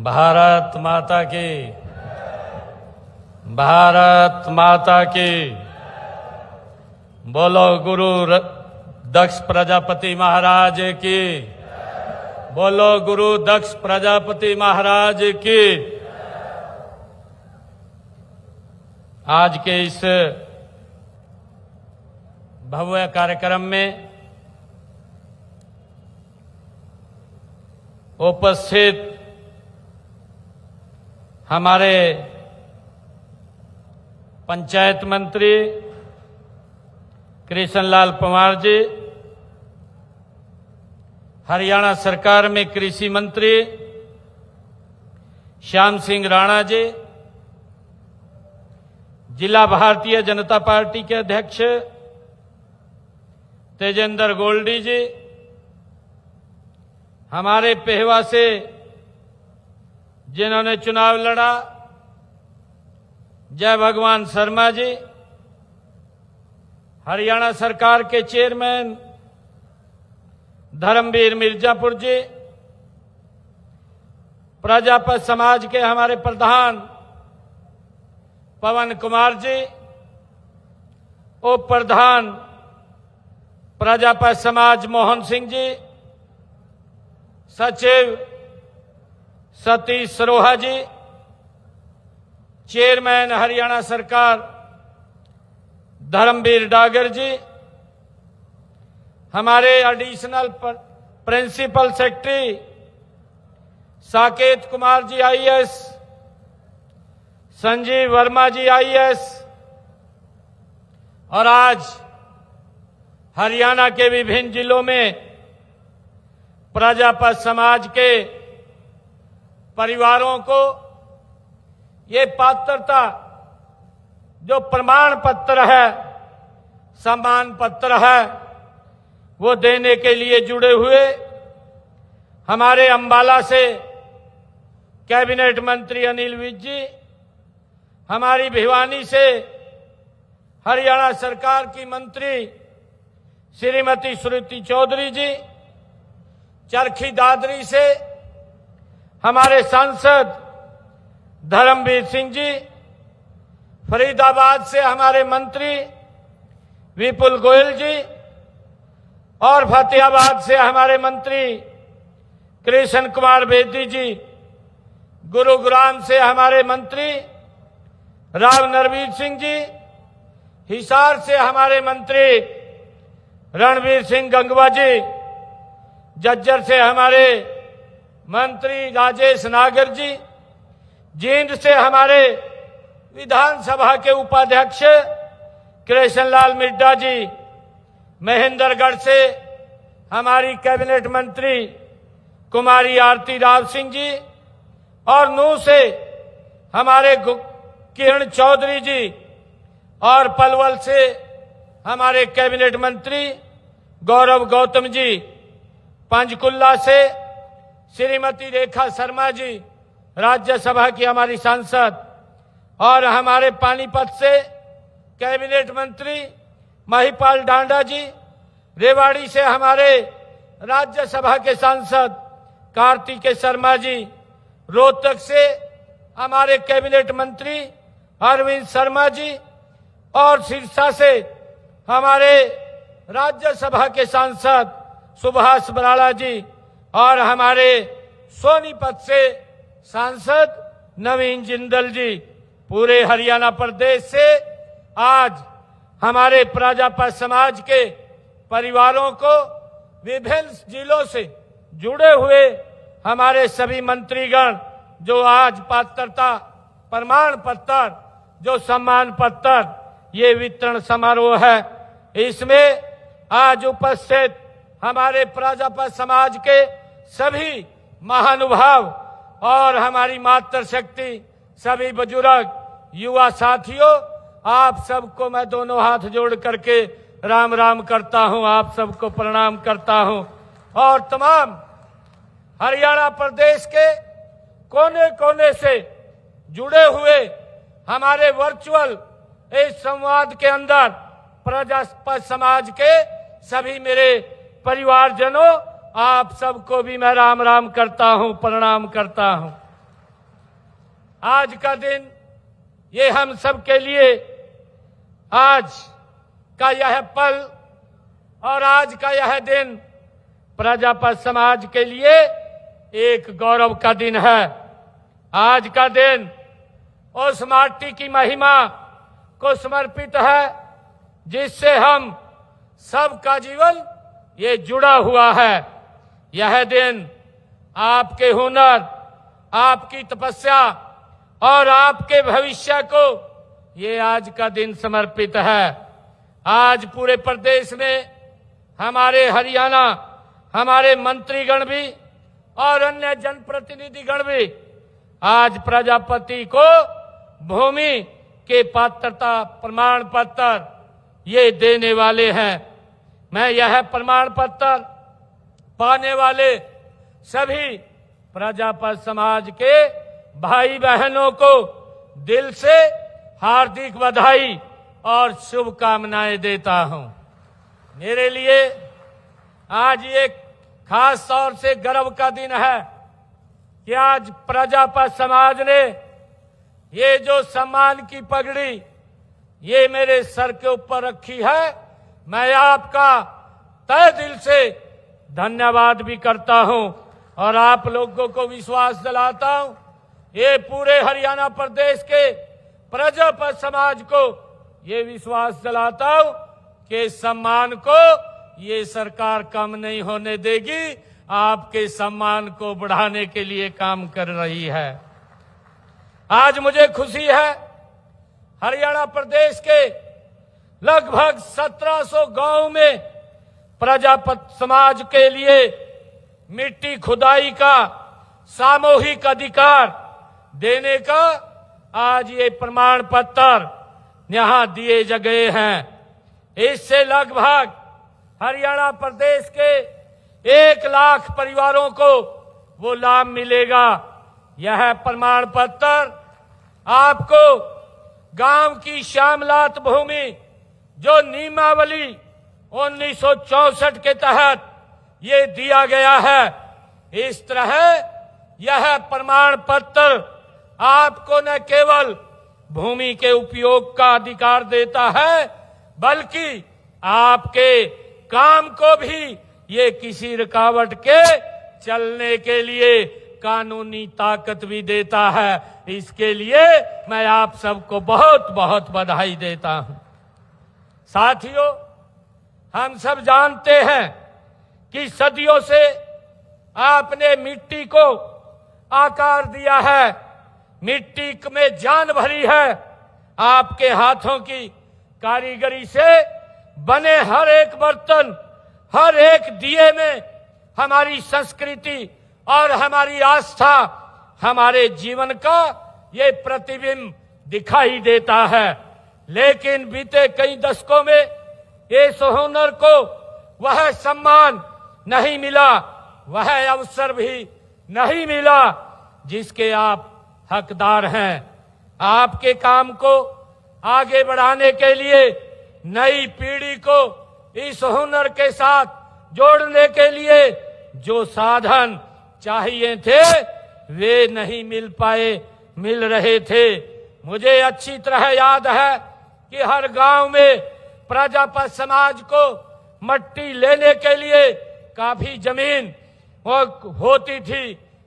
भारत माता की, भारत माता की। बोलो गुरु दक्ष प्रजापति महाराज की, बोलो गुरु दक्ष प्रजापति महाराज की। आज के इस भव्य कार्यक्रम में उपस्थित हमारे पंचायत मंत्री कृष्णलाल पंवार जी, हरियाणा सरकार में कृषि मंत्री श्याम सिंह राणा जी, जिला भारतीय जनता पार्टी के अध्यक्ष तेजेंद्र गोल्डी जी, हमारे पेहवा से जिन्होंने चुनाव लड़ा जय भगवान शर्मा जी, हरियाणा सरकार के चेयरमैन धर्मवीर मिर्जापुर जी, प्रजापत समाज के हमारे प्रधान पवन कुमार जी, उप प्रधान प्रजापत समाज मोहन सिंह जी, सचिव सतीश सरोहा जी, चेयरमैन हरियाणा सरकार धर्मवीर डागर जी, हमारे additional principal secretary Saket Kumar ji IAS, Sanjeev Verma ji IAS, और आज हरियाणा के विभिन्न जिलों में प्रजापत समाज के परिवारों को ये पात्रता जो प्रमाण पत्र है, सम्मान पत्र है, वो देने के लिए जुड़े हुए हमारे अंबाला से कैबिनेट मंत्री अनिल विज जी, हमारी भिवानी से हरियाणा सरकार की मंत्री श्रीमती श्रुति चौधरी जी, चरखी दादरी से हमारे सांसद धर्मवीर सिंह जी, फरीदाबाद से हमारे मंत्री विपुल गोयल जी, और फतेहाबाद से हमारे मंत्री कृष्ण कुमार बेदी जी, गुरुग्राम से हमारे मंत्री राव नरवीर सिंह जी, हिसार से हमारे मंत्री रणवीर सिंह गंगवा जी, झज्जर से हमारे मंत्री राजेश नागर जी, जींद से हमारे विधानसभा के उपाध्यक्ष कृष्णलाल मिड्डा जी, महेंद्रगढ़ से हमारी कैबिनेट मंत्री कुमारी आरती राव सिंह जी, और नूह से हमारे किरण चौधरी जी, और पलवल से हमारे कैबिनेट मंत्री गौरव गौतम जी, पंचकुला से श्रीमती रेखा शर्मा जी, राज्यसभा की हमारी सांसद, और हमारे पानीपत से कैबिनेट मंत्री महिपाल डांडा जी, रेवाड़ी से हमारे राज्यसभा के सांसद कार्तिकेय शर्मा जी, रोहतक से हमारे कैबिनेट मंत्री अरविंद शर्मा जी, और सिरसा से हमारे राज्यसभा के सांसद सुभाष बराला जी, और हमारे सोनीपत से सांसद नवीन जिंदल जी। पूरे हरियाणा प्रदेश से आज हमारे प्रजापत समाज के परिवारों को विभिन्न जिलों से जुड़े हुए हमारे सभी मंत्रीगण जो आज पात्रता प्रमाण पत्र, जो सम्मान पत्र, ये वितरण समारोह है, इसमें आज उपस्थित हमारे प्रजापत समाज के सभी महानुभाव और हमारी मातृशक्ति, सभी बुजुर्ग, युवा साथियों, आप सबको मैं दोनों हाथ जोड़ करके राम राम करता हूं, आप सबको प्रणाम करता हूं, और तमाम हरियाणा प्रदेश के कोने कोने से जुड़े हुए हमारे वर्चुअल इस संवाद के अंदर प्रजापत समाज के सभी मेरे परिवारजनों, आप सबको भी मैं राम राम करता हूं, प्रणाम करता हूं। आज का दिन ये हम सब के लिए, आज का यह पल और आज का यह दिन प्रजापत समाज के लिए एक गौरव का दिन है। आज का दिन उस माटी की महिमा को समर्पित है जिससे हम सबका जीवन ये जुड़ा हुआ है। यह दिन आपके हुनर, आपकी तपस्या और आपके भविष्य को ये आज का दिन समर्पित है। आज पूरे प्रदेश में हमारे हरियाणा, हमारे मंत्रीगण भी और अन्य जनप्रतिनिधिगण भी आज प्रजापति को भूमि के पात्रता प्रमाण पत्र ये देने वाले हैं। मैं यह प्रमाण पत्र पाने वाले सभी प्रजापत समाज के भाई बहनों को दिल से हार्दिक बधाई और शुभकामनाएं देता हूं। मेरे लिए आज एक खास तौर से गर्व का दिन है कि आज प्रजापत समाज ने ये जो सम्मान की पगड़ी ये मेरे सर के ऊपर रखी है, मैं आपका तहे दिल से धन्यवाद भी करता हूं और आप लोगों को विश्वास दिलाता हूं, ये पूरे हरियाणा प्रदेश के प्रजापत समाज को ये विश्वास दिलाता हूं कि सम्मान को ये सरकार कम नहीं होने देगी, आपके सम्मान को बढ़ाने के लिए काम कर रही है। आज मुझे खुशी है, हरियाणा प्रदेश के लगभग 1700 गांव में प्रजापत समाज के लिए मिट्टी खुदाई का सामूहिक अधिकार देने का आज ये प्रमाण पत्र यहां दिए गए हैं। इससे लगभग हरियाणा प्रदेश के 1 लाख परिवारों को वो लाभ मिलेगा। यह प्रमाण पत्र आपको गांव की श्यामलात भूमि जो नियमावली 1964 के तहत ये दिया गया है, इस तरह यह प्रमाण पत्र आपको न केवल भूमि के उपयोग का अधिकार देता है, बल्कि आपके काम को भी ये किसी रुकावट के चलने के लिए कानूनी ताकत भी देता है। इसके लिए मैं आप सबको बहुत बहुत बधाई देता हूं। साथियों, हम सब जानते हैं कि सदियों से आपने मिट्टी को आकार दिया है, मिट्टी में जान भरी है। आपके हाथों की कारीगरी से बने हर एक बर्तन, हर एक दिए में हमारी संस्कृति और हमारी आस्था, हमारे जीवन का ये प्रतिबिंब दिखाई देता है। लेकिन बीते कई दशकों में इस हुनर को वह सम्मान नहीं मिला, वह अवसर भी नहीं मिला जिसके आप हकदार हैं। आपके काम को आगे बढ़ाने के लिए नई पीढ़ी को इस हुनर के साथ जोड़ने के लिए जो साधन चाहिए थे वे नहीं मिल पाए, मिल रहे थे। मुझे अच्छी तरह याद है कि हर गांव में प्रजापत समाज को मट्टी लेने के लिए काफी जमीन होती थी।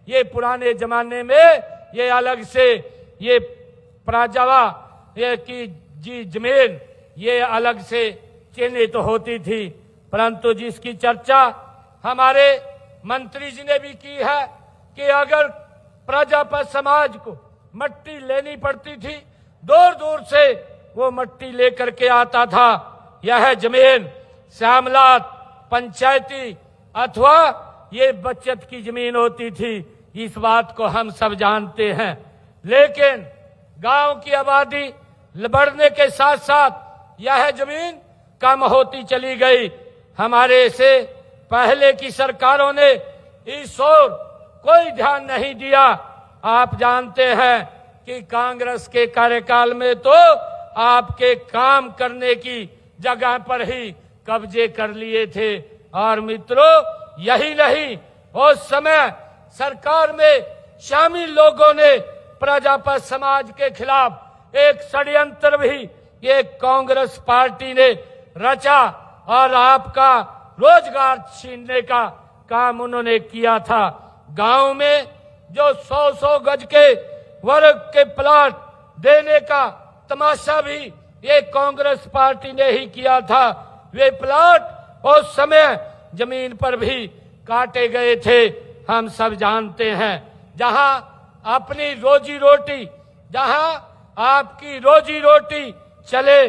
ये पुराने जमाने में ये अलग से ये प्रजावा ये की जी जमीन ये अलग से चिन्हित होती थी, परंतु जिसकी चर्चा हमारे मंत्री जी ने भी की है कि अगर प्रजापत समाज को मट्टी लेनी पड़ती थी, दूर दूर से वो मट्टी लेकर के आता था। यह जमीन श्यामलात, पंचायती अथवा ये बचत की जमीन होती थी। इस बात को हम सब जानते हैं। लेकिन गांव की आबादी बढ़ने के साथ साथ यह जमीन कम होती चली गई। हमारे से पहले की सरकारों ने इस ओर कोई ध्यान नहीं दिया। आप जानते हैं कि कांग्रेस के कार्यकाल में तो आपके काम करने की जगह पर ही कब्जे कर लिए थे। और मित्रों, यही नहीं, उस समय सरकार में शामिल लोगों ने प्रजापति समाज के खिलाफ एक षड्यंत्र भी ये कांग्रेस पार्टी ने रचा और आपका रोजगार छीनने का काम उन्होंने किया था। गांव में जो 100-100 गज के वर्ग के प्लाट देने का तमाशा भी ये कांग्रेस पार्टी ने ही किया था। वे प्लाट उस समय जमीन पर भी काटे गए थे, हम सब जानते हैं। जहां अपनी रोजी रोटी, जहां आपकी रोजी रोटी चले,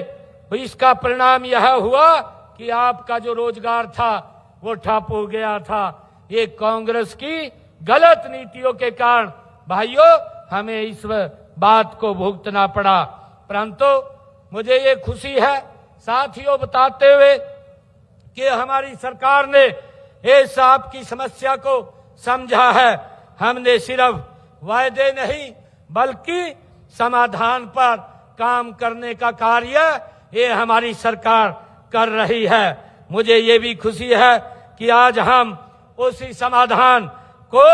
इसका परिणाम यह हुआ कि आपका जो रोजगार था वो ठप हो गया था। ये कांग्रेस की गलत नीतियों के कारण भाइयों हमें इस बात को भुगतना पड़ा। परंतु मुझे ये खुशी है साथियों बताते हुए कि हमारी सरकार ने इस आपकी समस्या को समझा है। हमने सिर्फ वायदे नहीं बल्कि समाधान पर काम करने का कार्य ये हमारी सरकार कर रही है। मुझे ये भी खुशी है कि आज हम उसी समाधान को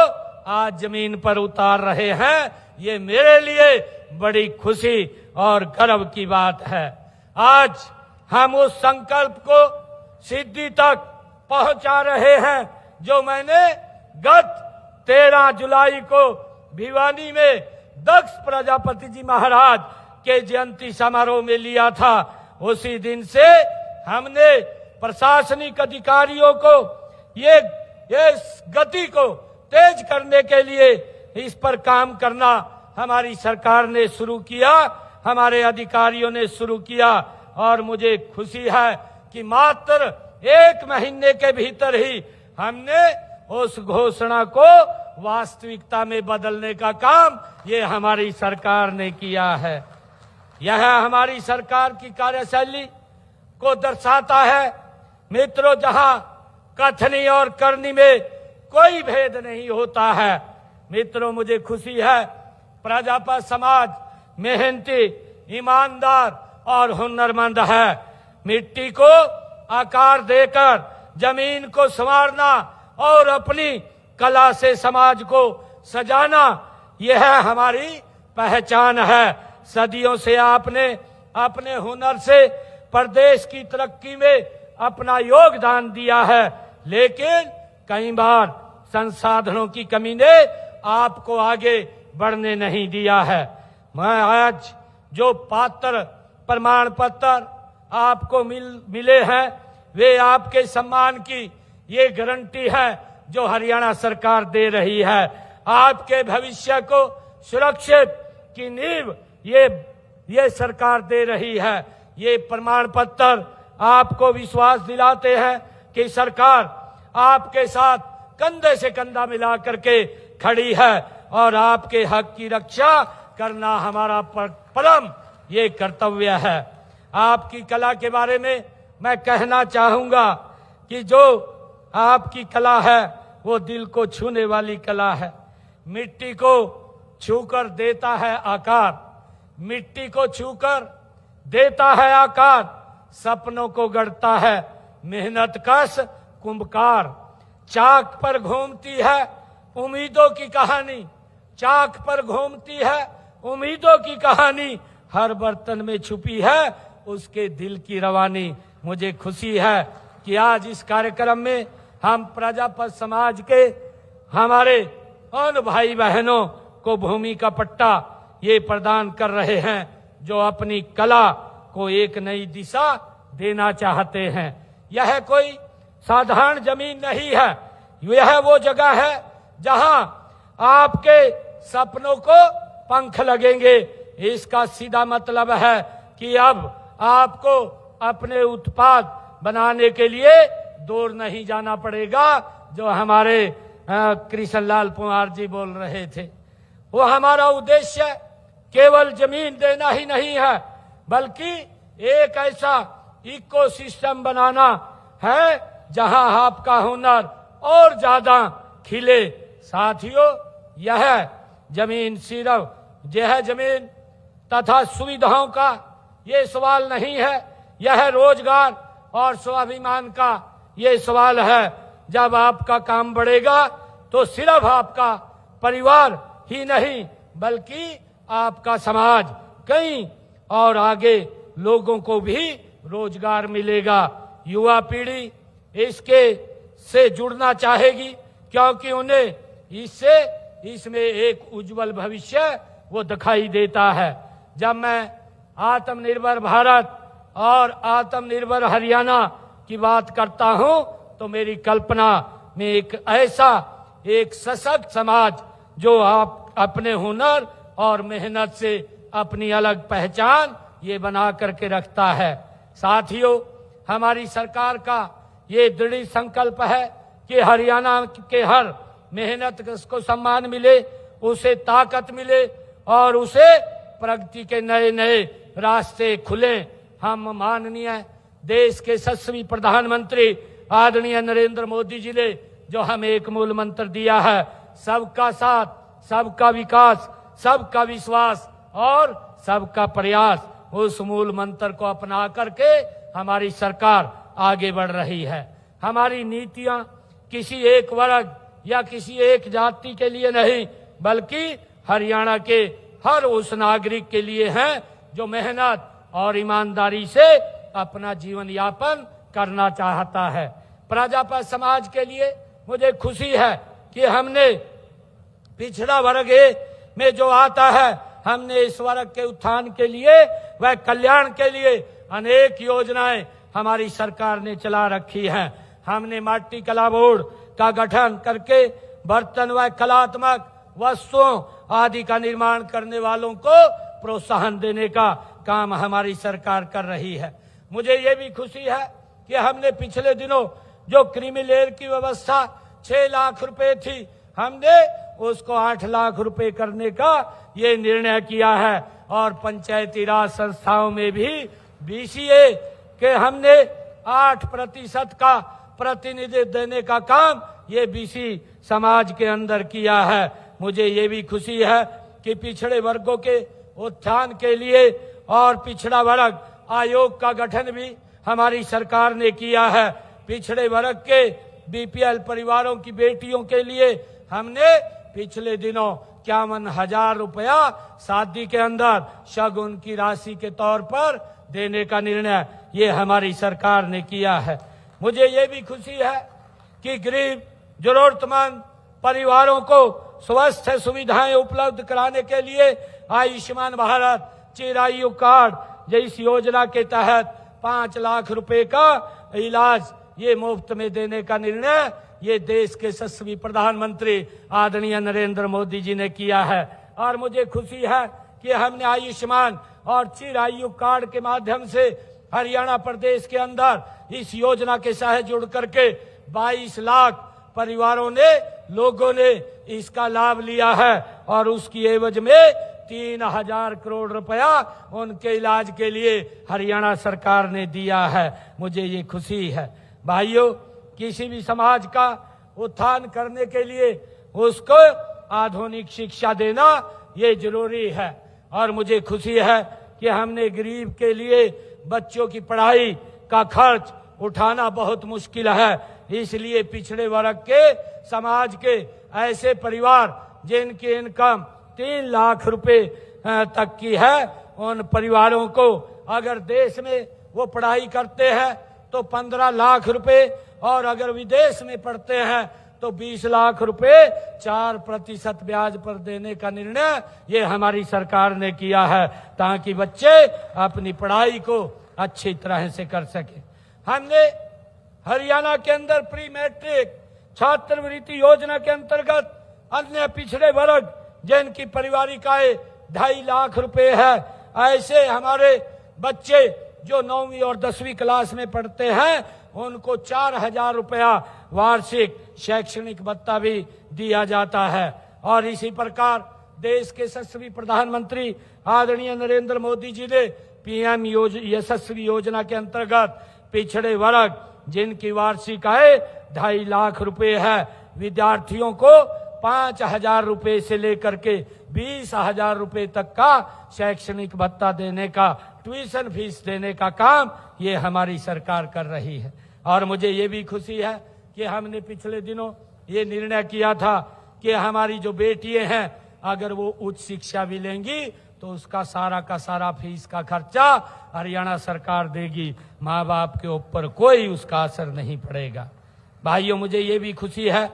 आज जमीन पर उतार रहे हैं। ये मेरे लिए बड़ी खुशी और गर्व की बात है। आज हम उस संकल्प को सिद्धि तक पहुंचा रहे हैं जो मैंने गत 13 जुलाई को भिवानी में दक्ष प्रजापति जी महाराज के जयंती समारोह में लिया था। उसी दिन से हमने प्रशासनिक अधिकारियों को ये गति को तेज करने के लिए इस पर काम करना हमारी सरकार ने शुरू किया, हमारे अधिकारियों ने शुरू किया। और मुझे खुशी है कि मात्र 1 महीने के भीतर ही हमने उस घोषणा को वास्तविकता में बदलने का काम ये हमारी सरकार ने किया है। यह हमारी सरकार की कार्यशैली को दर्शाता है। मित्रों, जहां कथनी और करनी में कोई भेद नहीं होता है। मित्रों, मुझे खुशी है प्रजापति समाज मेहनती, ईमानदार और हुनरमंद है। मिट्टी को आकार देकर जमीन को संवारना और अपनी कला से समाज को सजाना, यह हमारी पहचान है। सदियों से आपने अपने हुनर से प्रदेश की तरक्की में अपना योगदान दिया है, लेकिन कई बार संसाधनों की कमी ने आपको आगे बढ़ने नहीं दिया है। मैं आज जो पात्र प्रमाण पत्र आपको मिले हैं वे आपके सम्मान की ये गारंटी है जो हरियाणा सरकार दे रही है। आपके भविष्य को सुरक्षित की नींव ये सरकार दे रही है। ये प्रमाण पत्र आपको विश्वास दिलाते हैं कि सरकार आपके साथ कंधे से कंधा मिला करके खड़ी है और आपके हक की रक्षा करना हमारा परम ये कर्तव्य है। आपकी कला के बारे में मैं कहना चाहूंगा कि जो आपकी कला है वो दिल को छूने वाली कला है। मिट्टी को छूकर देता है आकार, मिट्टी को छूकर देता है आकार, सपनों को गढ़ता है मेहनत कश कुंभकार। चाक पर घूमती है उम्मीदों की कहानी, चाक पर घूमती है उम्मीदों की कहानी, हर बर्तन में छुपी है उसके दिल की रवानी। मुझे खुशी है कि आज इस कार्यक्रम में हम प्रजापति समाज के हमारे उन भाई बहनों को भूमि का पट्टा ये प्रदान कर रहे हैं जो अपनी कला को एक नई दिशा देना चाहते हैं। यह कोई साधारण जमीन नहीं है, यह वो जगह है जहां आपके सपनों को पंख लगेंगे। इसका सीधा मतलब है कि अब आपको अपने उत्पाद बनाने के लिए दूर नहीं जाना पड़ेगा, जो हमारे कृष्ण लाल पुंवार जी बोल रहे थे। वो हमारा उद्देश्य केवल जमीन देना ही नहीं है, बल्कि एक ऐसा इकोसिस्टम बनाना है जहां आपका हुनर और ज्यादा खिले, साथियों, यह जमीन सिर्फ यह जमीन तथा सुविधाओं का ये सवाल नहीं है, यह रोजगार और स्वाभिमान का ये सवाल है। जब आपका काम बढ़ेगा तो सिर्फ आपका परिवार ही नहीं बल्कि आपका समाज, कई और आगे लोगों को भी रोजगार मिलेगा। युवा पीढ़ी इसके से जुड़ना चाहेगी क्योंकि उन्हें इसमें एक उज्जवल भविष्य वो दिखाई देता है। जब मैं आत्मनिर्भर भारत और आत्मनिर्भर हरियाणा की बात करता हूं तो मेरी कल्पना में एक सशक्त समाज जो आप अपने हुनर और मेहनत से अपनी अलग पहचान ये बना करके रखता है। साथियों, हमारी सरकार का ये दृढ़ संकल्प है कि हरियाणा के हर मेहनत को सम्मान मिले, उसे ताकत मिले और उसे प्रगति के नए नए रास्ते खुले। हम माननीय देश के यशस्वी प्रधानमंत्री आदरणीय नरेंद्र मोदी जी ने जो हमें एक मूल मंत्र दिया है, सबका साथ, सबका विकास, सबका विश्वास और सबका प्रयास, उस मूल मंत्र को अपना करके हमारी सरकार आगे बढ़ रही है। हमारी नीतियां किसी एक वर्ग या किसी एक जाति के लिए नहीं बल्कि हरियाणा के हर उस नागरिक के लिए हैं जो मेहनत और ईमानदारी से अपना जीवन यापन करना चाहता है। प्रजापति समाज के लिए मुझे खुशी है कि हमने पिछड़ा वर्ग में जो आता है, हमने इस वर्ग के उत्थान के लिए व कल्याण के लिए अनेक योजनाएं हमारी सरकार ने चला रखी हैं। हमने माटी कला बोर्ड का गठन करके बर्तन व कलात्मक वस्तुओं आदि का निर्माण करने वालों को प्रोत्साहन देने का काम हमारी सरकार कर रही है। मुझे ये भी खुशी है कि हमने पिछले दिनों जो क्रीमी लेयर की व्यवस्था 6 लाख रुपए थी, हमने उसको 8 लाख रुपए करने का ये निर्णय किया है और पंचायती राज संस्थाओं में भी बीसीए के हमने 8% का प्रतिनिधित्व देने का काम ये बीसी समाज के अंदर किया है। मुझे ये भी खुशी है कि पिछड़े वर्गों के उत्थान के लिए और पिछड़ा वर्ग आयोग का गठन भी हमारी सरकार ने किया है। पिछड़े वर्ग के बीपीएल परिवारों की बेटियों के लिए हमने पिछले दिनों 51,000 रुपया शादी के अंदर शगुन की राशि के तौर पर देने का निर्णय ये हमारी सरकार ने किया है। मुझे ये भी खुशी है कि गरीब जरूरतमंद परिवारों को स्वास्थ्य सुविधाएं उपलब्ध कराने के लिए आयुष्मान भारत चिरायु कार्ड जैसी योजना के तहत 5 लाख रुपए का इलाज ये मुफ्त में देने का निर्णय ये देश के यशस्वी प्रधानमंत्री आदरणीय नरेंद्र मोदी जी ने किया है। और मुझे खुशी है कि हमने आयुष्मान और चिरायु कार्ड के माध्यम से हरियाणा प्रदेश के अंदर इस योजना के साथ जुड़ करके 22 लाख परिवारों ने लोगों ने इसका लाभ लिया है और उसकी एवज में 3,000 करोड़ रुपया उनके इलाज के लिए हरियाणा सरकार ने दिया है। मुझे ये खुशी है। भाइयों, किसी भी समाज का उत्थान करने के लिए उसको आधुनिक शिक्षा देना ये जरूरी है और मुझे खुशी है कि हमने गरीब के लिए बच्चों की पढ़ाई का खर्च उठाना बहुत मुश्किल है, इसलिए पिछड़े वर्ग के समाज के ऐसे परिवार जिनकी इनकम 3 लाख रुपए तक की है, उन परिवारों को अगर देश में वो पढ़ाई करते हैं तो 15 लाख रुपए और अगर विदेश में पढ़ते हैं तो 20 लाख रुपए 4% ब्याज पर देने का निर्णय ये हमारी सरकार ने किया है ताकि बच्चे अपनी पढ़ाई को अच्छी तरह से कर सके। हमने हरियाणा के अंदर प्री मैट्रिक छात्रवृत्ति योजना के अंतर्गत अन्य पिछड़े वर्ग जिनकी पारिवारिक आय 2.5 लाख रुपए है, ऐसे हमारे बच्चे जो 9वीं और 10वीं क्लास में पढ़ते हैं उनको 4,000 रुपया वार्षिक शैक्षणिक भत्ता भी दिया जाता है। और इसी प्रकार देश के यशस्वी प्रधानमंत्री आदरणीय नरेंद्र मोदी जी ने पीएम यशस्वी योजना के अंतर्गत पिछड़े वर्ग जिनकी वार्षिक आय 2.5 लाख रुपए है, विद्यार्थियों को 5,000 रुपए से लेकर के 20,000 रुपए तक का शैक्षणिक भत्ता देने का, ट्यूशन फीस देने का काम ये हमारी सरकार कर रही है। और मुझे ये भी खुशी है कि हमने पिछले दिनों ये निर्णय किया था कि हमारी जो बेटियां हैं अगर वो उच्च शिक्षा भी लेंगी तो उसका सारा का सारा फीस का खर्चा हरियाणा सरकार देगी, माँ बाप के ऊपर कोई उसका असर नहीं पड़ेगा। भाइयों, मुझे ये भी खुशी है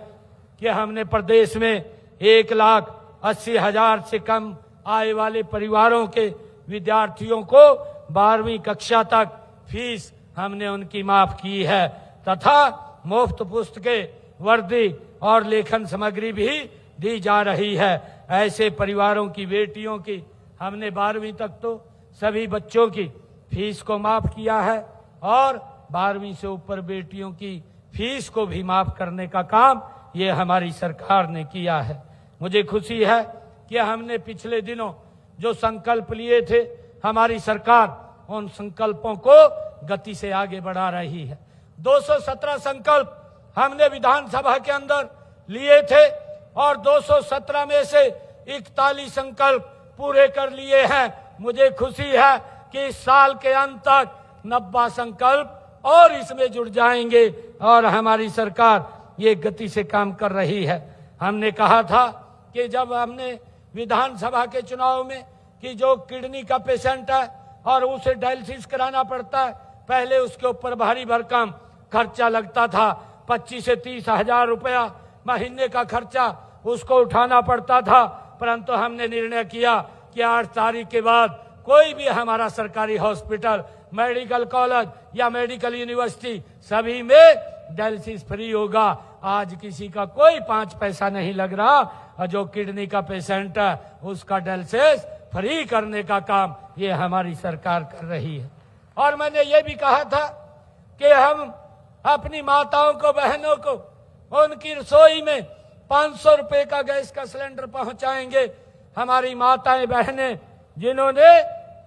कि हमने प्रदेश में 1,80,000 से कम आय वाले परिवारों के विद्यार्थियों को 12वीं कक्षा तक फीस हमने उनकी माफ की है तथा मुफ्त पुस्तकें, वर्दी और लेखन सामग्री भी दी जा रही है। ऐसे परिवारों की बेटियों की हमने 12वीं तक तो सभी बच्चों की फीस को माफ किया है और 12वीं से ऊपर बेटियों की फीस को भी माफ करने का काम ये हमारी सरकार ने किया है। मुझे खुशी है कि हमने पिछले दिनों जो संकल्प लिए थे, हमारी सरकार उन संकल्पों को गति से आगे बढ़ा रही है। 217 संकल्प हमने विधानसभा के अंदर लिए थे और 217 में से 41 संकल्प पूरे कर लिए हैं। मुझे खुशी है कि इस साल के अंत तक 90 संकल्प और इसमें जुड़ जाएंगे और हमारी सरकार ये गति से काम कर रही है। हमने कहा था कि जब हमने विधानसभा के चुनाव में कि जो किडनी का पेशेंट है और उसे डायलिसिस कराना पड़ता है, पहले उसके ऊपर भारी भरकम खर्चा लगता था, 25 से 30 हजार रुपया महीने का खर्चा उसको उठाना पड़ता था। परंतु हमने निर्णय किया कि 8 तारीख के बाद कोई भी हमारा सरकारी हॉस्पिटल, मेडिकल कॉलेज या मेडिकल यूनिवर्सिटी सभी में डायलिसिस फ्री होगा। आज किसी का कोई 5 पैसा नहीं लग रहा और जो किडनी का पेशेंट है उसका डायलिसिस फ्री करने का काम ये हमारी सरकार कर रही है। और मैंने ये भी कहा था कि हम अपनी माताओं को, बहनों को उनकी रसोई में 500 रुपए का गैस का सिलेंडर पहुंचाएंगे। हमारी माताएं बहनें जिन्होंने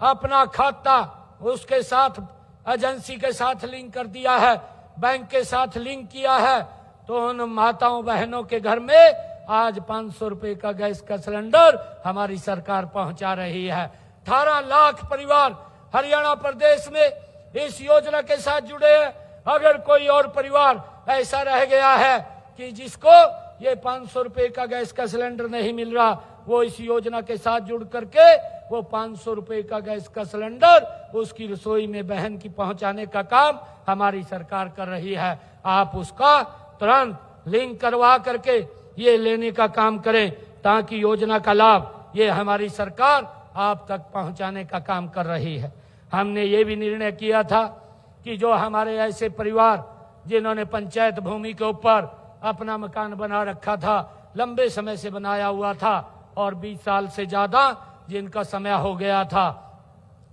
अपना खाता उसके साथ एजेंसी के साथ लिंक कर दिया है, बैंक के साथ लिंक किया है, तो उन माताओं बहनों के घर में आज 500 रुपए का गैस का सिलेंडर हमारी सरकार पहुंचा रही है। 18 लाख परिवार हरियाणा प्रदेश में इस योजना के साथ जुड़े हैं। अगर कोई और परिवार ऐसा रह गया है कि जिसको ये 500 रुपए का गैस का सिलेंडर नहीं मिल रहा, वो इस योजना के साथ जुड़ करके वो 500 रुपए का गैस का सिलेंडर उसकी रसोई में बहन की पहुंचाने का काम हमारी सरकार कर रही है। आप उसका तुरंत लिंक करवा करके ये लेने का काम करें ताकि योजना का लाभ ये हमारी सरकार आप तक पहुंचाने का काम कर रही है। हमने ये भी निर्णय किया था कि जो हमारे ऐसे परिवार जिन्होंने पंचायत भूमि के ऊपर अपना मकान बना रखा था, लंबे समय से बनाया हुआ था और 20 साल से ज्यादा जिनका समय हो गया था,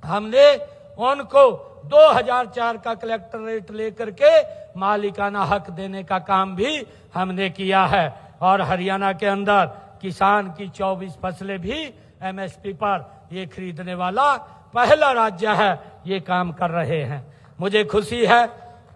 हमने उनको 2004 का कलेक्टर रेट लेकर के मालिकाना हक देने का काम भी हमने किया है। और हरियाणा के अंदर किसान की 24 फसलें भी एमएसपी पर ये खरीदने वाला पहला राज्य है, ये काम कर रहे हैं। मुझे खुशी है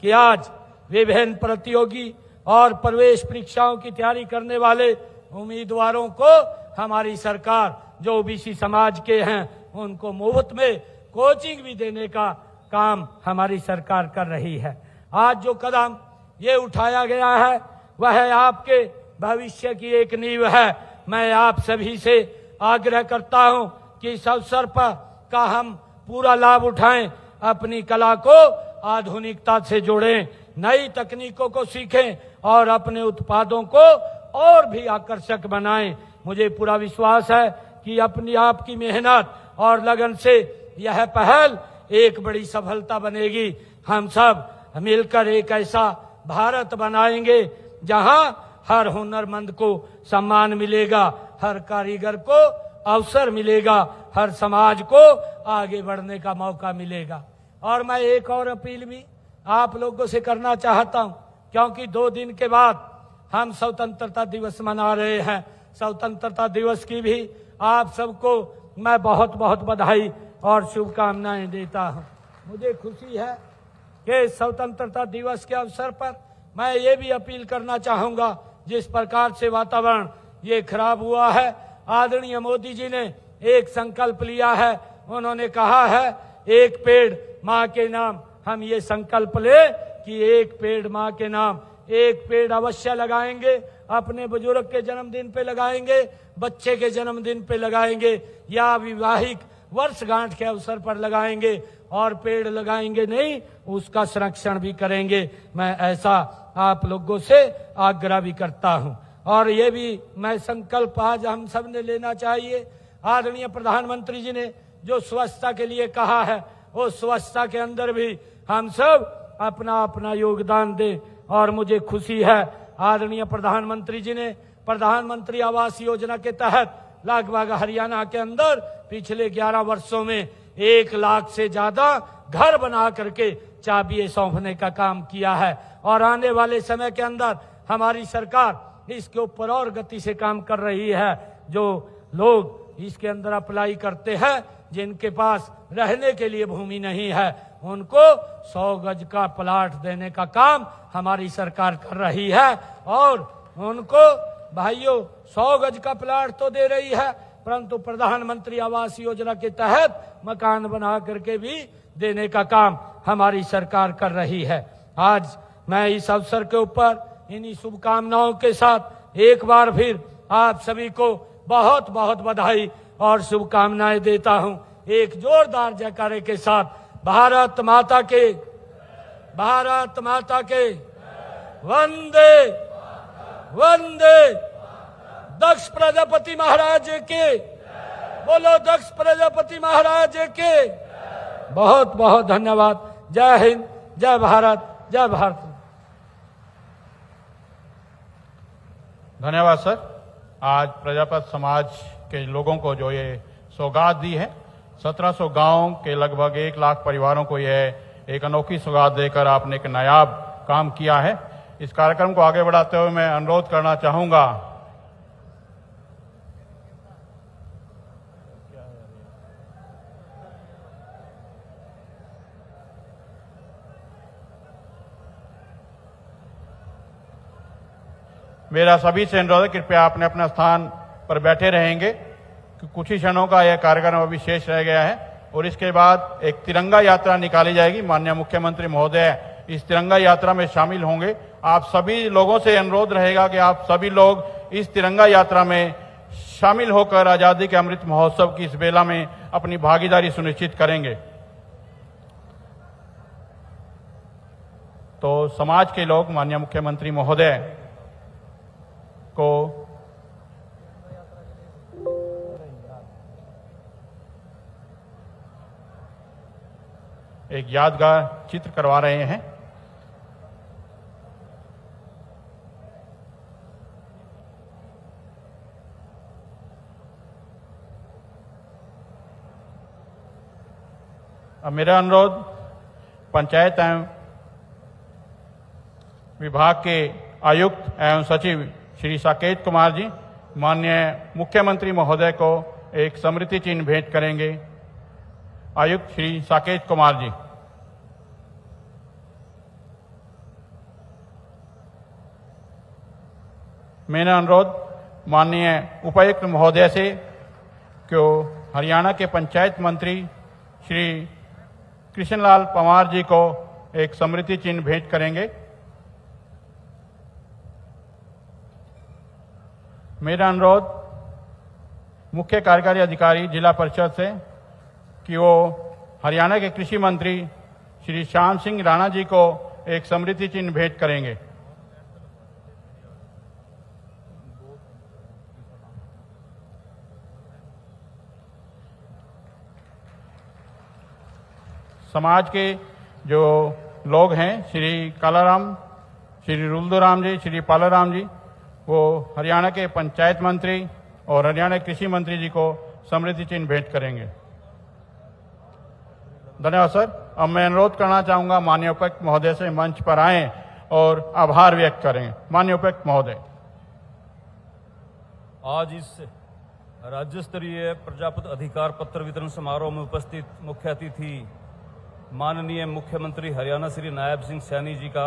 कि आज विभिन्न प्रतियोगी और प्रवेश परीक्षाओं की तैयारी करने वाले उम्मीदवारों को हमारी सरकार जो ओबीसी समाज के हैं उनको मुफ्त में कोचिंग भी देने का काम हमारी सरकार कर रही है। आज जो कदम ये उठाया गया है वह आपके भविष्य की एक नींव है। मैं आप सभी से आग्रह करता हूं कि इस अवसर पर का हम पूरा लाभ उठाएं, अपनी कला को आधुनिकता से जोड़ें, नई तकनीकों को सीखें और अपने उत्पादों को और भी आकर्षक बनाएं। मुझे पूरा विश्वास है कि अपनी आपकी मेहनत और लगन से यह पहल एक बड़ी सफलता बनेगी। हम सब मिलकर एक ऐसा भारत बनाएंगे जहां हर हुनरमंद को सम्मान मिलेगा, हर कारीगर को अवसर मिलेगा, हर समाज को आगे बढ़ने का मौका मिलेगा। और मैं एक और अपील भी आप लोगों से करना चाहता हूं, क्योंकि 2 दिन के बाद हम स्वतंत्रता दिवस मना रहे हैं। स्वतंत्रता दिवस की भी आप सबको मैं बहुत बहुत बधाई और शुभकामनाएं देता हूं। मुझे खुशी है कि स्वतंत्रता दिवस के अवसर पर मैं ये भी अपील करना चाहूंगा, जिस प्रकार से वातावरण ये खराब हुआ है। आदरणीय मोदी जी ने एक संकल्प लिया है, उन्होंने कहा है एक पेड़ माँ के नाम। हम ये संकल्प ले कि एक पेड़ माँ के नाम, एक पेड़ अवश्य लगाएंगे। अपने बुजुर्ग के जन्मदिन पे लगाएंगे, बच्चे के जन्मदिन पे लगाएंगे, या विवाहिक वर्षगांठ के अवसर पर लगाएंगे। और पेड़ लगाएंगे नहीं, उसका संरक्षण भी करेंगे। मैं ऐसा आप लोगों से आग्रह भी करता हूं। और ये भी मैं संकल्प आज हम सब ने लेना चाहिए। आदरणीय प्रधानमंत्री जी ने जो स्वच्छता के लिए कहा है, वो स्वच्छता के अंदर भी हम सब अपना अपना योगदान दें। और मुझे खुशी है आदरणीय प्रधानमंत्री जी ने प्रधानमंत्री आवास योजना के तहत लगभग हरियाणा के अंदर पिछले 11 वर्षों में 1 लाख से ज्यादा घर बना करके चाबियां सौंपने का काम किया है। और आने वाले समय के अंदर हमारी सरकार इसके ऊपर और गति से काम कर रही है। जो लोग इसके अंदर अप्लाई करते हैं, जिनके पास रहने के लिए भूमि नहीं है, उनको 100 गज का प्लाट देने का काम हमारी सरकार कर रही है। और उनको भाइयों 100 गज का प्लाट तो दे रही है, परंतु प्रधानमंत्री आवास योजना के तहत मकान बना करके भी देने का काम हमारी सरकार कर रही है। आज मैं इस अवसर के ऊपर इन्हीं शुभकामनाओं के साथ एक बार फिर आप सभी को बहुत बहुत बधाई और शुभकामनाएं देता हूं। एक जोरदार जयकारे के साथ भारत माता के, भारत माता के, वंदे वंदे, दक्ष प्रजापति महाराज के, बोलो दक्ष प्रजापति महाराज के। बहुत बहुत धन्यवाद। जय हिंद, जय भारत, जय भारत। धन्यवाद सर। आज प्रजापति समाज के लोगों को जो ये सौगात दी है, 1700 गांव के लगभग 1 लाख परिवारों को यह एक अनोखी सौगात देकर आपने एक नायाब काम किया है। इस कार्यक्रम को आगे बढ़ाते हुए मैं अनुरोध करना चाहूंगा मेरा सभी से अनुरोध है, कृपया अपने अपने स्थान पर बैठे रहेंगे कि कुछ ही क्षणों का यह कार्यक्रम अभी शेष रह गया है। और इसके बाद एक तिरंगा यात्रा निकाली जाएगी। माननीय मुख्यमंत्री महोदय इस तिरंगा यात्रा में शामिल होंगे। आप सभी लोगों से अनुरोध रहेगा कि आप सभी लोग इस तिरंगा यात्रा में शामिल होकर आजादी के अमृत महोत्सव की इस बेला में अपनी भागीदारी सुनिश्चित करेंगे। तो समाज के लोग माननीय मुख्यमंत्री महोदय को एक यादगार चित्र करवा रहे हैं। अब मेरा अनुरोध पंचायत एवं विभाग के आयुक्त एवं सचिव श्री साकेत कुमार जी माननीय मुख्यमंत्री महोदय को एक स्मृति चिन्ह भेंट करेंगे। आयुक्त श्री साकेत कुमार जी। मेरा अनुरोध माननीय उपायुक्त महोदय से कि हरियाणा के पंचायत मंत्री श्री कृष्णलाल पंवार जी को एक स्मृति चिन्ह भेंट करेंगे। मेरा अनुरोध मुख्य कार्यकारी अधिकारी जिला परिषद से कि वो हरियाणा के कृषि मंत्री श्री श्याम सिंह राणा जी को एक स्मृति चिन्ह भेंट करेंगे। समाज के जो लोग हैं श्री कालाराम, श्री रुलदुराम जी, श्री पालाराम जी, वो हरियाणा के पंचायत मंत्री और हरियाणा कृषि मंत्री जी को स्मृति चिन्ह भेंट करेंगे। धन्यवाद सर। अब मैं अनुरोध करना चाहूंगा माननीय उपायुक्त महोदय से मंच पर आएं और आभार व्यक्त करें। माननीय उपायुक्त महोदय। आज इस राज्य स्तरीय प्रजापति अधिकार पत्र वितरण समारोह में उपस्थित मुख्य अतिथि माननीय मुख्यमंत्री हरियाणा श्री नायब सिंह सैनी जी का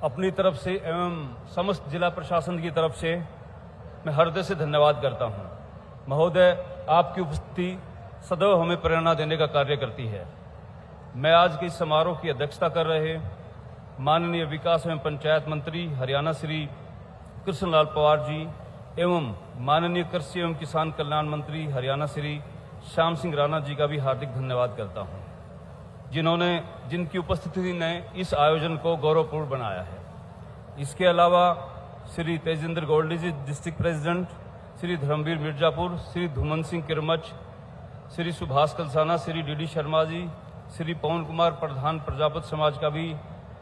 अपनी तरफ से एवं समस्त जिला प्रशासन की तरफ से मैं हृदय से धन्यवाद करता हूं। महोदय, आपकी उपस्थिति सदैव हमें प्रेरणा देने का कार्य करती है। मैं आज के इस समारोह की अध्यक्षता कर रहे माननीय विकास एवं पंचायत मंत्री हरियाणा श्री कृष्णलाल पवार जी एवं माननीय कृषि एवं किसान कल्याण मंत्री हरियाणा श्री श्याम सिंह राणा जी का भी हार्दिक धन्यवाद करता हूं, जिनकी उपस्थिति ने इस आयोजन को गौरवपूर्ण बनाया है। इसके अलावा Shri Tejendra Goldy ji district president, Shri Dharamvir Mirzapur, Shri Dhuman Singh Kirmach, Shri Subhash Kalsana, Shri D Sharma ji, Shri Pavan Kumar Pradhan Prajapati समाज का भी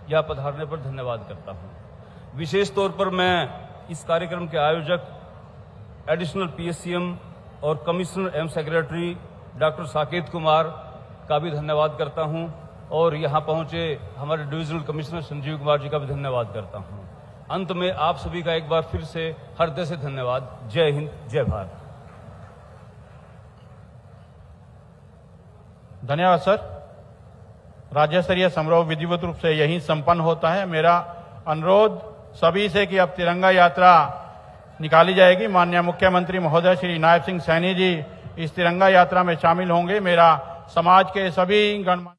यह पधारने पर धन्यवाद करता हूं। विशेष तौर पर मैं इस कार्यक्रम के आयोजक एडिशनल पीएससीएम और कमिश्नर एवं सेक्रेटरी डॉक्टर साकेत कुमार का भी धन्यवाद करता हूं और यहां पहुंचे हमारे डिविजनल कमिश्नर संजीव कुमार जी का भी धन्यवाद करता हूं। अंत में आप सभी का एक बार फिर से हृदय से धन्यवाद। जय हिंद, जय भारत। धन्यवाद सर। राज्य स्तरीय समारोह विधिवत रूप से यहीं संपन्न होता है। मेरा अनुरोध सभी से कि अब तिरंगा यात्रा निकाली जाएगी। माननीय मुख्यमंत्री महोदय श्री नायब सिंह सैनी जी इस तिरंगा यात्रा में शामिल होंगे। मेरा समाज के सभी गणमान्य